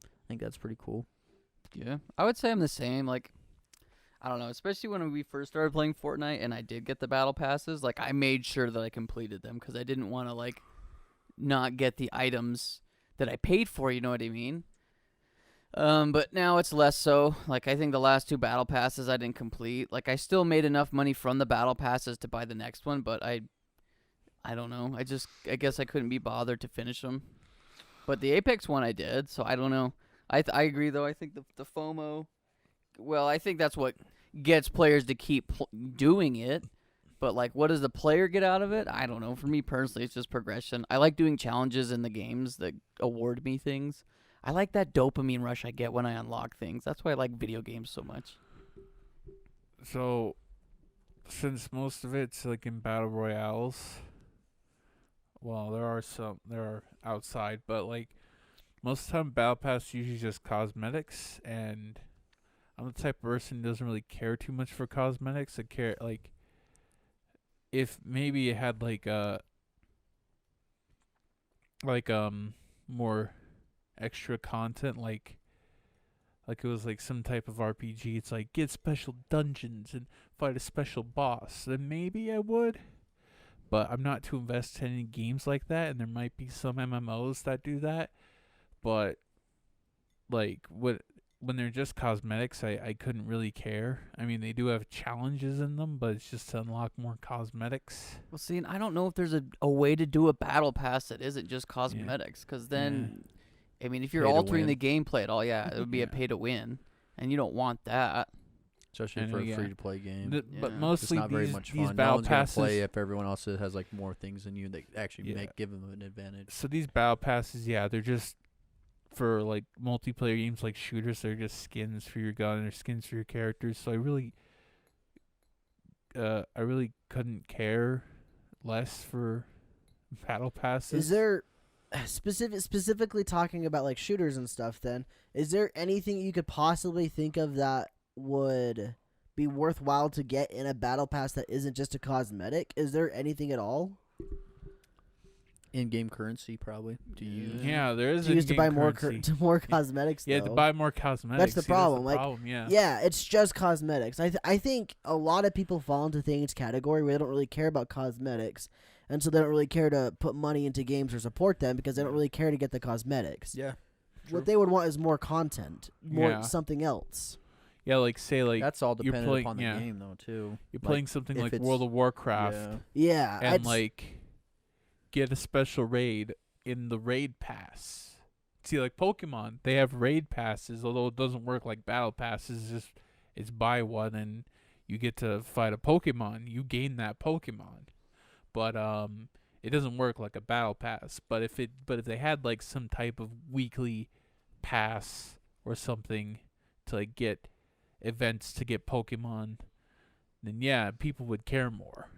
I think that's pretty cool. Yeah, I would say I'm the same. Like, I don't know, especially when we first started playing Fortnite and I did get the battle passes. Like, I made sure that I completed them because I didn't want to, like, not get the items that I paid for. You know what I mean? But now it's less so. Like, I think the last 2 battle passes I didn't complete. Like, I still made enough money from the battle passes to buy the next one, but I don't know. I guess I couldn't be bothered to finish them. But the Apex one I did, so I don't know. I agree, though. I think the FOMO, well, I think that's what gets players to keep doing it. But, like, what does the player get out of it? I don't know. For me personally, it's just progression. I like doing challenges in the games that award me things. I like that dopamine rush I get when I unlock things. That's why I like video games so much. So, since most of it's like in battle royales, well, there are outside, but like most of the time, battle pass is usually just cosmetics, and I'm the type of person who doesn't really care too much for cosmetics. I care, like, if maybe it had like more extra content, like it was like some type of RPG. It's like get special dungeons and fight a special boss. Then maybe I would, but I'm not too invested in any games like that. And there might be some MMOs that do that, but like when they're just cosmetics, I couldn't really care. I mean, they do have challenges in them, but it's just to unlock more cosmetics. Well, see, and I don't know if there's a way to do a battle pass that isn't just cosmetics, because then, I mean, if you're Pay to altering win. the gameplay at all, it would be a pay to win, and you don't want that. Especially I for know, a yeah. free-to-play game. Yeah. But It's mostly not very these much these fun. No battle one's gonna passes. play if everyone else has, like, more things than you that actually Yeah. give them an advantage. So these battle passes, they're just for like multiplayer games like shooters. They're just skins for your gun or skins for your characters. So I really couldn't care less for battle passes. Is there specifically talking about like shooters and stuff? Then is there anything you could possibly think of that would be worthwhile to get in a battle pass that isn't just a cosmetic? Is there anything at all? In-game currency, probably, to use. Yeah, there is To use to buy more currency. more cosmetics. Yeah, though. to buy more cosmetics. the See, problem, like, problem, yeah. Yeah, it's just cosmetics. I think a lot of people fall into things category where they don't really care about cosmetics, and so they don't really care to put money into games or support them because they don't really care to get the cosmetics. Yeah. What they would want is more content, more Yeah. something else. Yeah, like say like That's all you're dependent playing- upon the yeah. game, though, too. you're Like, playing something if like it's- World of Warcraft Yeah. Yeah, and I'd- like get a special raid in the raid pass. See, like Pokemon, they have raid passes, although it doesn't work like battle passes. It's buy one and you get to fight a Pokemon. You gain that Pokemon, but it doesn't work like a battle pass. But if they had like some type of weekly pass or something to like get events to get Pokemon, then yeah, people would care more.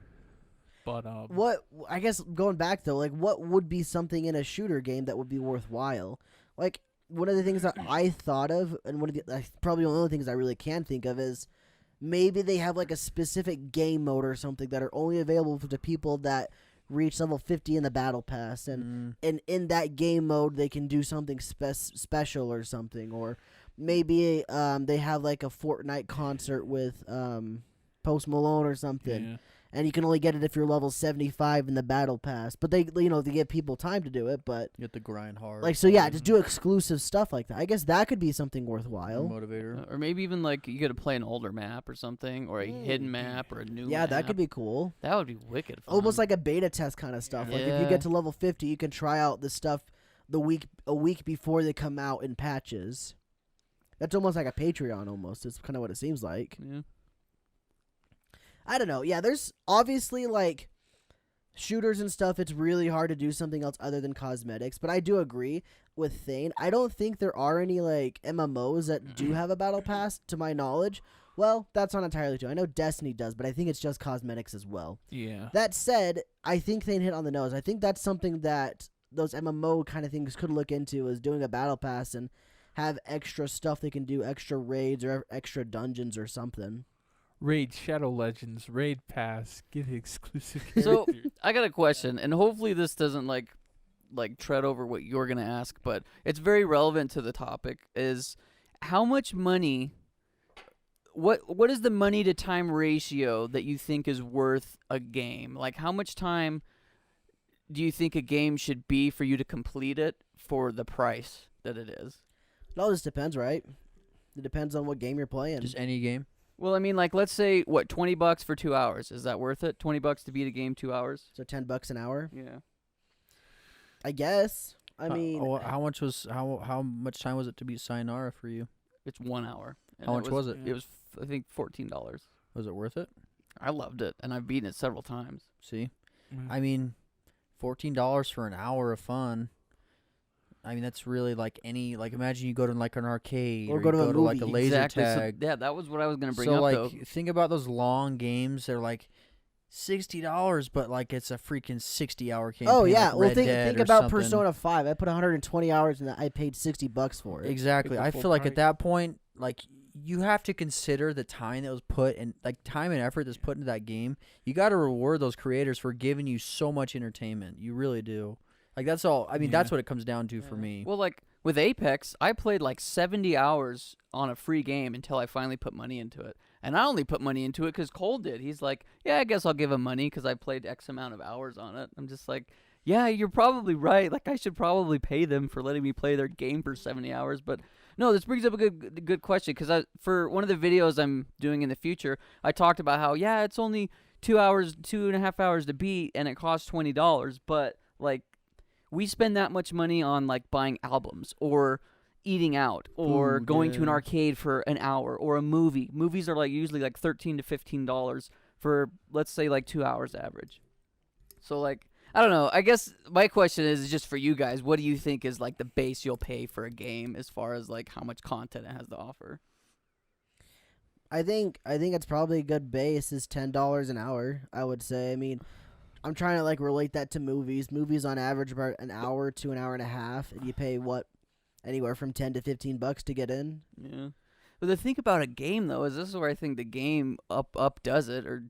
But what I guess going back though, like what would be something in a shooter game that would be worthwhile? Like one of the things that I thought of, and one of the probably one of the things I really can think of is maybe they have like a specific game mode or something that are only available to people that reach level 50 in the battle pass, and in that game mode they can do something special or something, or maybe they have like a Fortnite concert with Post Malone or something. yeah. and you can only get it if you're level 75 in the battle pass. But they give people time to do it. But You have to grind hard. like, so yeah, just do exclusive stuff like that. I guess that could be something worthwhile. Motivator. Or maybe even like you got to play an older map or something, or a hidden map or a new. Yeah, map. that could be cool. That would be wicked fun. Almost like a beta test kind of stuff. Like if you Yeah. get to level 50, you can try out the stuff a week before they come out in patches. That's almost like a Patreon almost. It's kind of what it seems like. Yeah. I don't know. Yeah, there's obviously like shooters and stuff. It's really hard to do something else other than cosmetics. But I do agree with Thane. I don't think there are any like MMOs that do have a battle pass to my knowledge. Well, that's not entirely true. I know Destiny does, but I think it's just cosmetics as well. Yeah. That said, I think Thane hit on the nose. I think that's something that those MMO kind of things could look into, is doing a battle pass and have extra stuff they can do, extra raids or extra dungeons or something. Raid Shadow Legends, Raid Pass, get exclusive So characters. I got a question, and hopefully this doesn't like tread over what you're gonna ask, but it's very relevant to the topic. Is how much money? What is the money to time ratio that you think is worth a game? Like how much time do you think a game should be for you to complete it for the price that it is? It all just depends, right? It depends on what game you're playing. Just any game. Well, I mean, like let's say what $20 for 2 hours. Is that worth it? $20 to beat a game 2 hours? So $10 an hour, Yeah. I guess. I mean, how much time was it to beat Sayonara for you? It's 1 hour. And How much was it? It was I think $14. Was it worth it? I loved it, and I've beaten it several times. See, Mm. I mean, $14 for an hour of fun. I mean, that's really like any imagine you go to like an arcade Or or go you to a go to like a movie. laser Exactly. So, tag. yeah, that was what I was gonna bring So up like, though. think about those long games. They're like $60, but like it's a freaking 60-hour campaign. oh yeah. like Well, Red think Dead or about something. Persona 5. I put 120 hours in that. I paid $60 for it. Exactly. the I full feel like price. at that point, like you have to consider the time that was put and like time and effort that's put into that game. You got to reward those creators for giving you so much entertainment. You really do. Like that's all. I mean, that's Yeah. what it comes down to for me. Well, like with Apex, I played like 70 hours on a free game until I finally put money into it. And I only put money into it because Cole did. He's like, yeah, I guess I'll give him money because I played X amount of hours on it. I'm just like, yeah, you're probably right. Like I should probably pay them for letting me play their game for 70 hours. But no, this brings up a good question because for one of the videos I'm doing in the future, I talked about how, yeah, it's only 2.5 hours to beat and it costs $20. But like, we spend that much money on like buying albums or eating out or Food, going to an yeah. arcade for an hour or a movie. Movies are like usually like $13 to $15 for, let's say, like 2 hours average. So like, I don't know. I guess my question is just for you guys. What do you think is like the base you'll pay for a game as far as like how much content it has to offer? I think it's probably a good base is $10 an hour. I would say. I mean, I'm trying to like relate that to movies. Movies on average about an hour to an hour and a half, and you pay what, anywhere from $10 to $15 to get in. Yeah. But the thing about a game though is this is where I think the game up does it or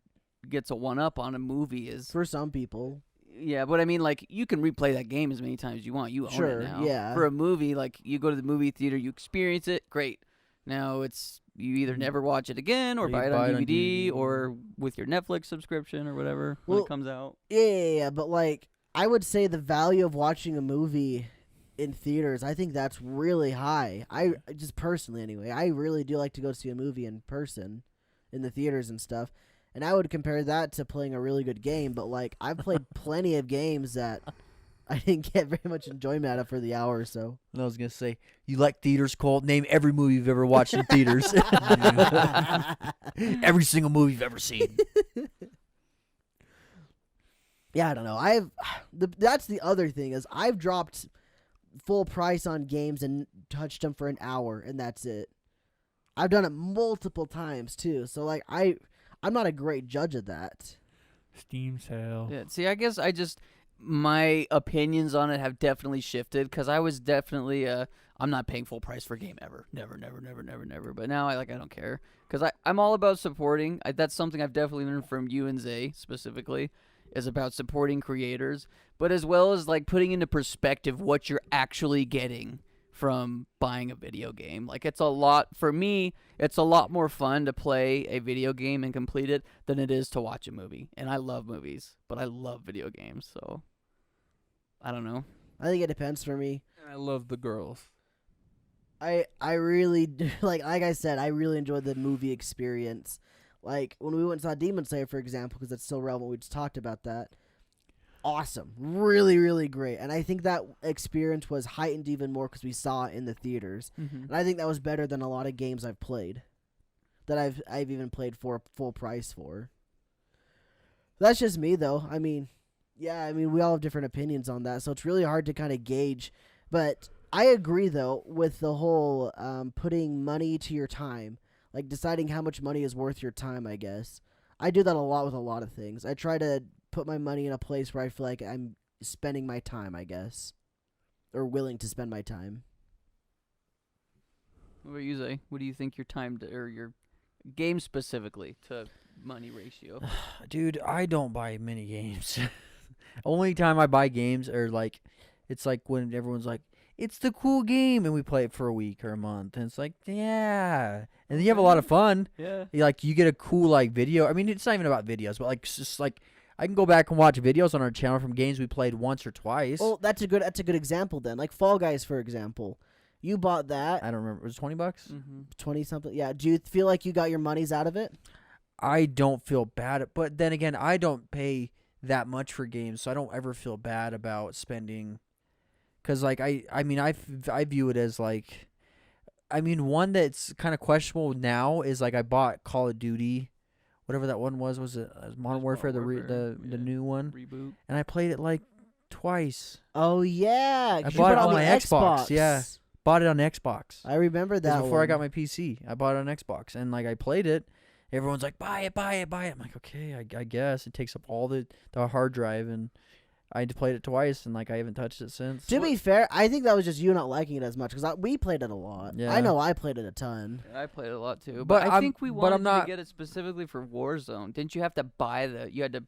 gets a one up on a movie is For some people, yeah, but I mean, like, you can replay that game as many times as you want. You own Sure, it now. yeah. For a movie, like, you go to the movie theater, you experience it, great. Now it's you either never watch it again or Or you buy it buy on it on DVD, DVD. or with your Netflix subscription or whatever when Well, it comes out. yeah, but like I would say the value of watching a movie in theaters, I think that's really high. I just personally, anyway, I really do like to go see a movie in person, in the theaters and stuff. And I would compare that to playing a really good game. But like I've played plenty of games that I didn't get very much enjoyment out of for the hour or so. And I was gonna say, you like theaters, Cole? Name every movie you've ever watched in theaters. Every single movie you've ever seen. Yeah, I don't know. That's the other thing is I've dropped full price on games and touched them for an hour and that's it. I've done it multiple times too. So like I'm not a great judge of that. Steam sale. Yeah, see, I guess my opinions on it have definitely shifted because I was definitely I'm not paying full price for a game ever, never. But now I don't care because I'm all about supporting. That's something I've definitely learned from you and Zay specifically is about supporting creators, but as well as like putting into perspective what you're actually getting from buying a video game. Like it's a lot for me, it's a lot more fun to play a video game and complete it than it is to watch a movie. And I love movies, but I love video games, so I don't know. I think it depends for me. And I love the girls. I really like I said, I really enjoyed the movie experience. Like when we went and saw Demon Slayer, for example, because it's still relevant. We just talked about that. Awesome, really, really great. And I think that experience was heightened even more because we saw it in the theaters. Mm-hmm. And I think that was better than a lot of games I've played, that I've even played for full price for. That's just me though. I mean, yeah, I mean we all have different opinions on that, so it's really hard to kind of gauge. But I agree though with the whole putting money to your time, like deciding how much money is worth your time. I guess I do that a lot with a lot of things. I try to put my money in a place where I feel like I'm spending my time, I guess, or willing to spend my time. What about you, Zay? What do you think your time or your game specifically to money ratio? Dude, I don't buy many games. Only time I buy games are like, it's like when everyone's like, it's the cool game, and we play it for a week or a month, and it's like, yeah, and then you have a lot of fun. Yeah. You get a cool like video. I mean, it's not even about videos, but like it's just like I can go back and watch videos on our channel from games we played once or twice. Well, that's a good example then. Like Fall Guys, for example. You bought that I don't remember. Was it $20? Mm-hmm. 20 something. Yeah. Do you feel like you got your money's out of it? I don't feel bad, but then again, I don't pay that much for games, so I don't ever feel bad about spending. Cause like I mean I view it as like, I mean one that's kind of questionable now is like I bought Call of Duty, whatever that one was it Modern Warfare, the new one, Reboot. and I played it like twice. Oh yeah. 'Cause I you bought it bought on the my Xbox, yeah. Bought it on Xbox. I remember that. Before I got one. my PC, I bought it on Xbox, and like I played it. Everyone's like, buy it. I'm like, okay, I guess it takes up all the hard drive, and I played it twice, and like I haven't touched it since. To be fair, I think that was just you not liking it as much because we played it a lot. Yeah. I know I played it a ton. Yeah, I played it a lot too. But But I I'm- think we but wanted I'm not- to get it specifically for Warzone. Didn't you have to you had to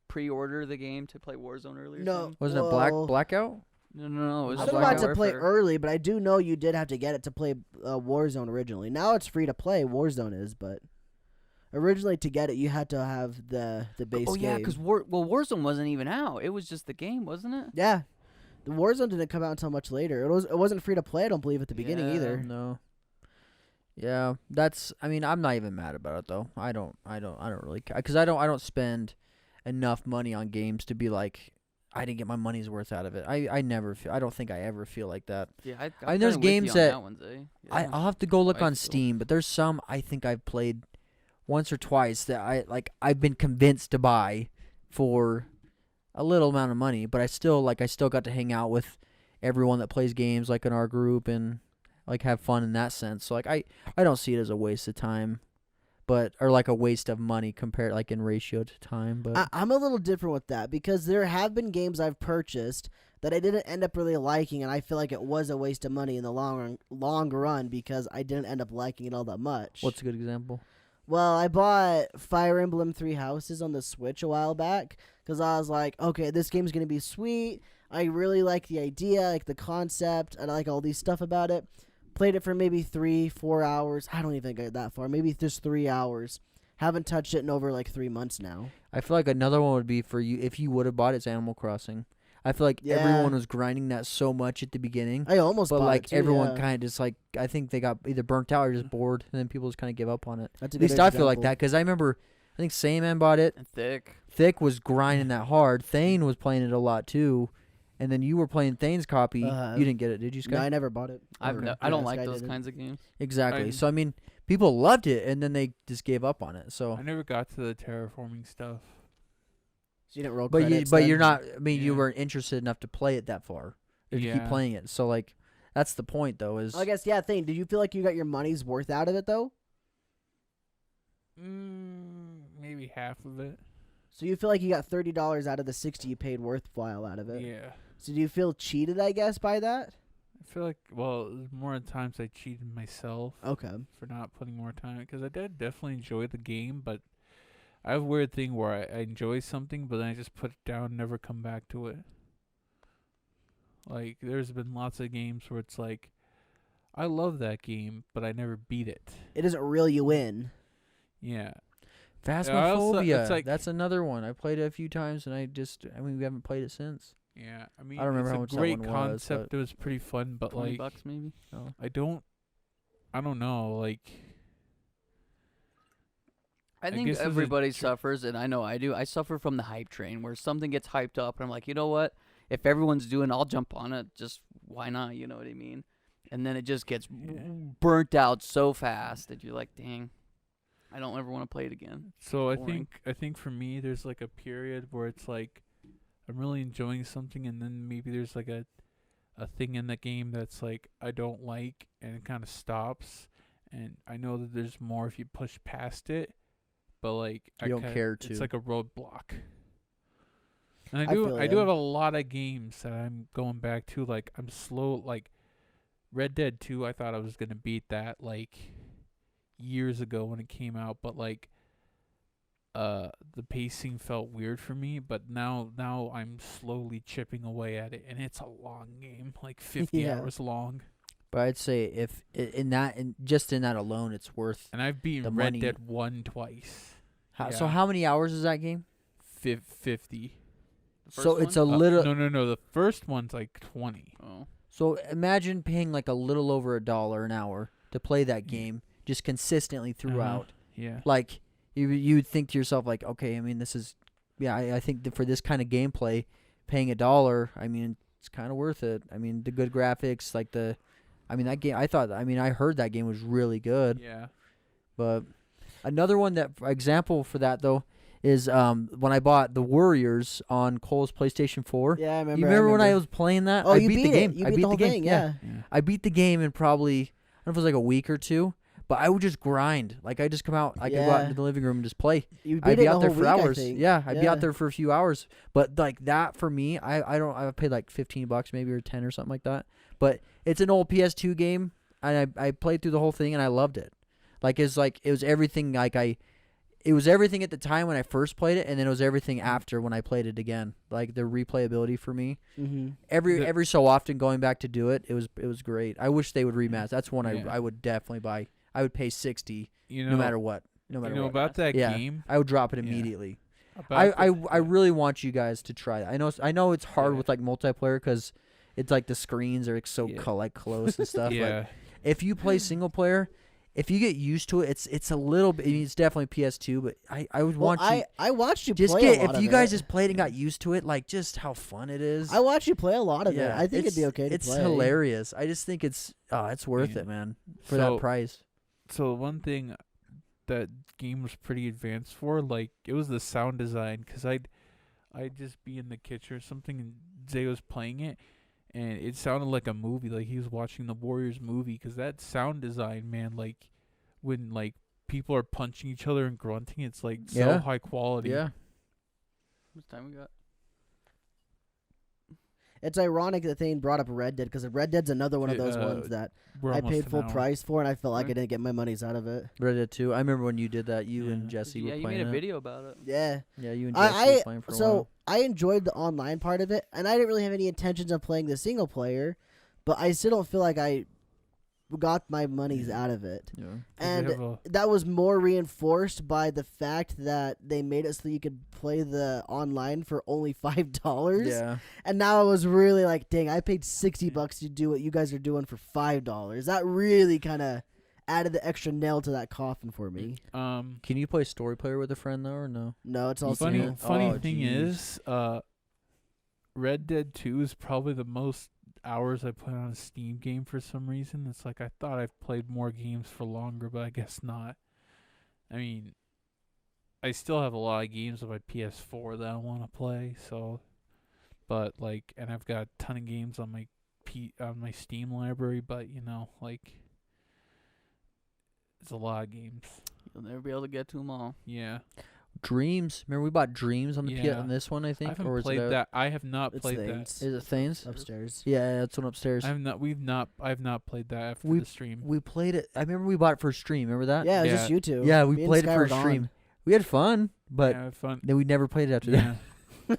pre-order the game to play Warzone earlier? No. Wasn't it Well, Blackout? No. It was I Not don't know Black about to play Warfare. early, but I do know you did have to get it to play Warzone originally. Now it's free to play. Warzone is, but originally to get it, you had to have the base Oh yeah, game. because Warzone wasn't even out. It was just the game, wasn't it? Yeah, the Warzone didn't come out until much later. It wasn't free to play. I don't believe at the beginning Yeah. either. No. Yeah, I mean, I'm not even mad about it though. I don't really, because I don't spend enough money on games to be like, I didn't get my money's worth out of it. I never feel. I don't think I ever feel like that. Yeah, I mean, there's games that one, Zay. I'll have to go look I on feel- Steam, but there's some I think I've played once or twice that I've been convinced to buy for a little amount of money, but I still got to hang out with everyone that plays games like in our group and like have fun in that sense. So like I don't see it as a waste of time, or like a waste of money compared like in ratio to time. But I'm a little different with that because there have been games I've purchased that I didn't end up really liking, and I feel like it was a waste of money in the long run because I didn't end up liking it all that much. what's a good example? Well, I bought Fire Emblem Three Houses on the Switch a while back because I was like, okay, this game's going to be sweet. I really like the idea, like the concept. I like all these stuff about it. Played it for maybe 3-4 hours. I don't even get that far. Maybe just 3 hours. Haven't touched it in over like 3 months now. I feel like another one would be for you if you would have bought it's Animal Crossing. I feel like Yeah. everyone was grinding that so much at the beginning. I almost But bought like it too, everyone yeah. kind of just like, I think they got either burnt out or just bored, and then people just kind of give up on it. That's a At good least I feel like example. that because I remember, I think Sayman bought it. And thick. Thick was grinding that hard. Thane was playing it a lot too, and then you were playing Thane's copy. Uh-huh. You didn't get it, did you, Sky? No, I never bought it. I Or- don't yeah, like Sky those didn't. kinds of games. Exactly. I- So I mean, people loved it, and then they just gave up on it. So, I never got to the terraforming stuff. So you didn't roll but credits you're then? not. I mean, you Yeah. weren't interested enough to play it that far, or to keep Yeah. playing it. So like, that's the point though. Is I guess, yeah, Thane, did you feel like you got your money's worth out of it, though? Maybe half of it. So you feel like you got $30 out of the 60 you paid worthwhile out of it? Yeah. So do you feel cheated, I guess, by that? I feel like, well, there's more times I cheated myself Okay. for not putting more time because I did definitely enjoy the game, but I have a weird thing where I enjoy something, but then I just put it down, never come back to it. Like, there's been lots of games where it's like, I love that game, but I never beat it. It doesn't reel you in. Yeah. Phasmophobia. it's like- That's another one. I played it a few times, and we haven't played it since. Yeah, I mean, I don't remember it's how a much that great one was, concept. but- It was pretty fun, but like, $20 maybe. Oh. I don't know. Like, I think guess there's a everybody suffers, and I know I do. I suffer from the hype train, where something gets hyped up, and I'm like, you know what? If everyone's doing, I'll jump on it. Just why not? You know what I mean? And then it just gets burnt out so fast that you're like, dang, I don't ever want to play it again. so I Boring. think for me, there's like a period where it's like I'm really enjoying something, and then maybe there's like a thing in the game that's like I don't like, and it kind of stops. And I know that there's more if you push past it, but like You don't care to. It's like a roadblock. And I feel I do ya. have a lot of games that I'm going back to. Like I'm slow. Like Red Dead 2, I thought I was gonna beat that like years ago when it came out, but like the pacing felt weird for me. But now I'm slowly chipping away at it, and it's a long game, like 50 Yeah. hours long. But I'd say if just in that alone, it's worth. And I've beaten The Red money- Dead 1 twice. So Yeah. how many hours is that game? 50. The So first it's a one? little. No. The first one's like 20. Oh. So imagine paying like a little over $1 an hour to play that game just consistently throughout. Yeah. Like you would think to yourself like, okay, I mean this is, I think that for this kind of gameplay, paying $1, I mean it's kind of worth it. I mean the good graphics, like that game. I heard that game was really good. Yeah. But another one example for that though is when I bought The Warriors on Cole's PlayStation 4. Yeah, I remember. You remember when I was playing that? Oh, I you beat the it. game. You I beat beat the whole game. thing. Yeah. I beat the game in probably, I don't know if it was like a week or two, but I would just grind. Like I just come out, I could go out Yeah. into the living room and just play. You beat I'd it be in a out there whole for week, I hours. think. Yeah, I'd be Yeah. out there for a few hours. But like that for me, I paid like $15 maybe or 10 or something like that. But it's an old PS2 game, and I played through the whole thing and I loved it. It was everything it was everything at the time when I first played it, and then it was everything after when I played it again. Like the replayability for me. Mm-hmm. Every so often going back to do it, it was great. I wish they would remaster. That's one Yeah. I would definitely buy. I would pay $60 You know, no matter what. No matter you know what. about that Yeah. game. I would drop it Yeah. immediately. About I really want you guys to try that. I know it's hard Yeah. with like multiplayer because it's like the screens are so Yeah. close and stuff. Yeah. But if you play single player, if you get used to it, it's a little bit. I mean, it's definitely PS2, but I would want you. I watched you Just play get a lot if you of guys it. just played and got used to it, like just how fun it is. I watched you play a lot of it. I think it'd be it's- okay to It's play. hilarious. I just think it's worth Yeah. it, man, for So- that price. So one thing that game was pretty advanced for, like, it was the sound design, because I'd just be in the kitchen or something and Zay was playing it, and it sounded like a movie, like he was watching the Warriors movie, because that sound design, man, like when like people are punching each other and grunting, it's like so Yeah. high quality. Yeah. How much time we got? It's ironic that Thane brought up Red Dead because Red Dead's another one of those Uh, ones that We're I almost paid an full hour. price for, and I felt like I Okay. didn't get my money's out of it. Red Dead 2. I remember when you did that. You and Yeah. Jesse Yeah, were you playing made a it. video about it. Yeah. Yeah, you and Jesse were playing for a while. I enjoyed the online part of it, and I didn't really have any intentions of playing the single player, but I still don't feel like I got my money's out of it. Yeah. 'Cause And they have a- that was more reinforced by the fact that they made it so you could play the online for only $5. Yeah. And now I was really like, dang, I paid $60 to do what you guys are doing for $5. That really kind of added the extra nail to that coffin for me. Can you play story player with a friend though, or no? No, it's all Funny- single. funny Oh, thing jeez. is, Red Dead 2 is probably the most hours I put on a Steam game for some reason. It's like I thought I've played more games for longer, but I guess not. I mean, I still have a lot of games on my PS4 that I want to play, so but like, and I've got a ton of games on my on my Steam library, but you know, like it's a lot of games. You'll never be able to get to them all. Yeah. Dreams. Remember we bought Dreams on the Yeah. on this one, I I think, haven't or is played it that. I have not It's played that. Thanes. Is it Thanes? Upstairs. Yeah, that's one upstairs. I've not played that after We- the stream. We played it. I remember we bought it for a stream. Remember that? Yeah, it was Yeah. just you two. Yeah, we Me and played it Sky for were a gone. stream. We had fun, but yeah, fun. then we never played it after Yeah.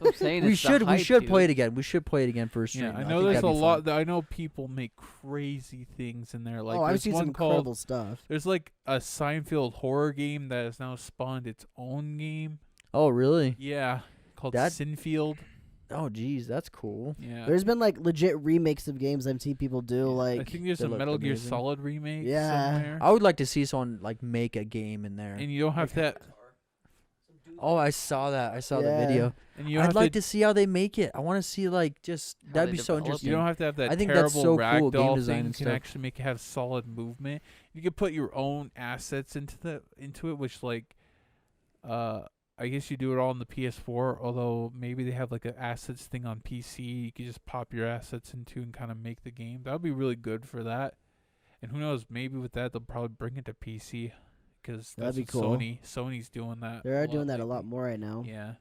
I'm saying We it's the should hype, play it dude. again. We should play it again for a stream. Yeah, I though. know think there's that'd a be fun. lot. I know people make crazy things in there. Like I've there's seen some one called. incredible stuff. There's like a Seinfeld horror game that has now spawned its own game. Oh, really? Yeah, called That- Sinfield. Oh, geez, that's cool. Yeah. There's been like legit remakes of games I've seen people do. I Like, think there's they a look Metal Gear amazing. Solid remake Yeah. somewhere. I would like to see someone like make a game in there. And you don't have to. Oh, I saw that. I saw Yeah. the video. And you I'd have like to see how they make it. I want to see like just How that'd they be so develop it. interesting. You don't have to have that I think that's terrible so cool, game ragdoll design thing. and You can stuff. actually make it have solid movement. You can put your own assets into it, which like, I guess you do it all on the PS4. Although maybe they have like an assets thing on PC. You can just pop your assets into and kind of make the game. That would be really good for that. And who knows? Maybe with that they'll probably bring it to PC because That'd that's be what cool. Sony's doing that. they are doing that a lot lately. more right now. Yeah.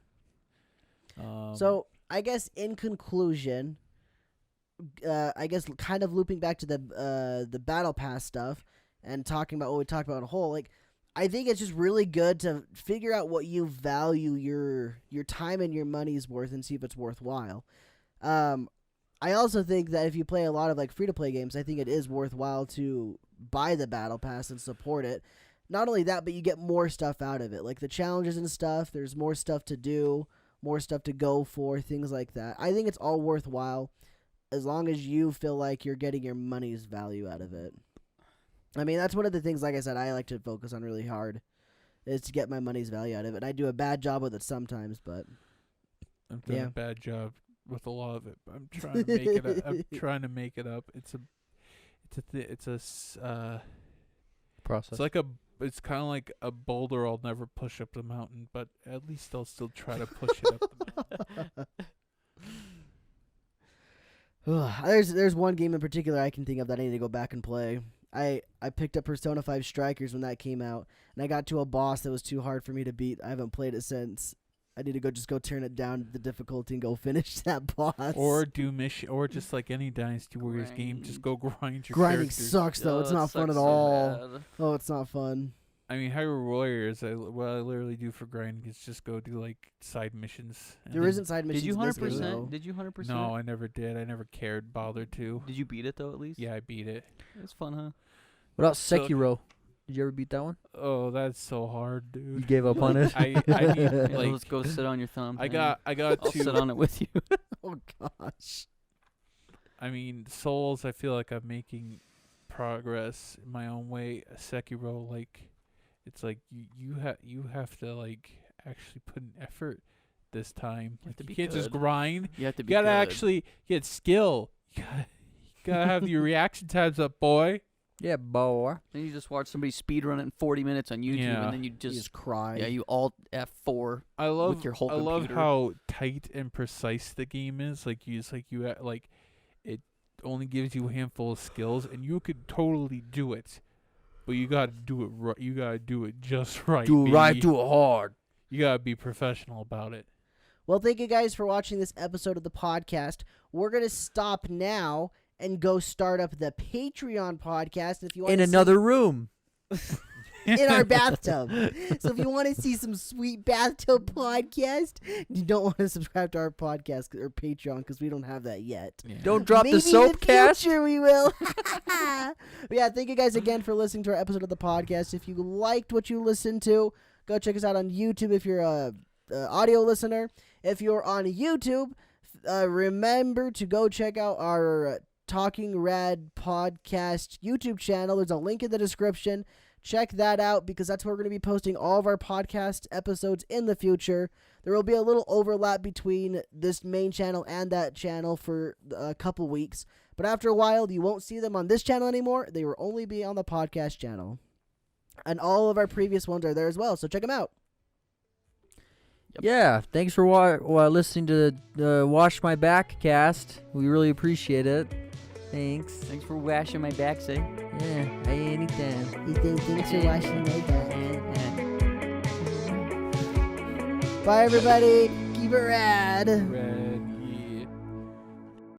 So I guess in conclusion, I guess kind of looping back to the battle pass stuff and talking about what we talked about in a whole, like I think it's just really good to figure out what you value your time and your money's worth and see if it's worthwhile. I also think that if you play a lot of like free to play games, I think it is worthwhile to buy the battle pass and support it. Not only that, but you get more stuff out of it, like the challenges and stuff. There's more stuff to do, more stuff to go for, things like that. I think it's all worthwhile as long as you feel like you're getting your money's value out of it. I mean, that's one of the things, like I said, I like to focus on really hard, is to get my money's value out of it. I do a bad job with it sometimes, but I've done Yeah. a bad job with a lot of it, but I'm trying to make it up. I'm trying to make it up. It's Process. it's kind of like a boulder I'll never push up the mountain, but at least I'll still try to push it up the mountain. there's one game in particular I can think of that I need to go back and play. I picked up Persona 5 Strikers when that came out, and I got to a boss that was too hard for me to beat. I haven't played it since. I need to go turn it down the difficulty and go finish that boss. Or do mission, or just like any Dynasty Warriors game, just go grind your grinding characters. sucks though. It's not fun at all. Oh, it's not fun. I mean, Hyrule Warriors. What I literally do for grinding is just go do like side missions. and There then- isn't side missions. Did you in this game, 100%? though. Did you 100%? No, I never did. I never cared, bothered to. Did you beat it though? At least. Yeah, I beat it. It's fun, huh? What about So- Sekiro? Did you ever beat that one? Oh, that's so hard, You dude. gave up on it. I mean, Yeah, like, let's go sit on your thumb. I and got I'll sit to. on it with you. Oh gosh. I mean, Souls. I feel like I'm making progress in my own way. Sekiro, like, it's like you have to like actually put an effort this time. You have to You be can't just good. grind. You have to You be gotta good. actually get skill. You gotta have your reaction times up, boy. Yeah, boy. Then you just watch somebody speed run it in 40 minutes on YouTube, Yeah. and then you You just just cry. yeah, you alt F4. I love with your whole I love computer. how tight and precise the game is. Like like it only gives you a handful of skills, and you could totally do it, but you gotta do it right. You gotta do it just right. Do it right, baby. do it hard. You gotta be professional about it. Well, thank you guys for watching this episode of the podcast. We're gonna stop now and go start up the Patreon podcast. If you want In another room. in our bathtub. So if you want to see some sweet bathtub podcast, you don't want to subscribe to our podcast or Patreon because we don't have that yet. Don't drop Maybe the soap in the cast. future we will. But yeah, thank you guys again for listening to our episode of the podcast. If you liked what you listened to, go check us out on YouTube if you're a audio listener. If you're on YouTube, remember to go check out our Talking Rad podcast YouTube channel. There's a link in the description. Check that out because that's where we're going to be posting all of our podcast episodes in the future. There will be a little overlap between this main channel and that channel for a couple weeks. But after a while, you won't see them on this channel anymore. They will only be on the podcast channel. And all of our previous ones are there as well, so check them out. Yeah, thanks for listening to the Wash My Back cast. We really appreciate it. Thanks. Thanks for washing my back, say. Yeah, anytime. Thanks for watching my Bye, everybody. Keep it rad. Red.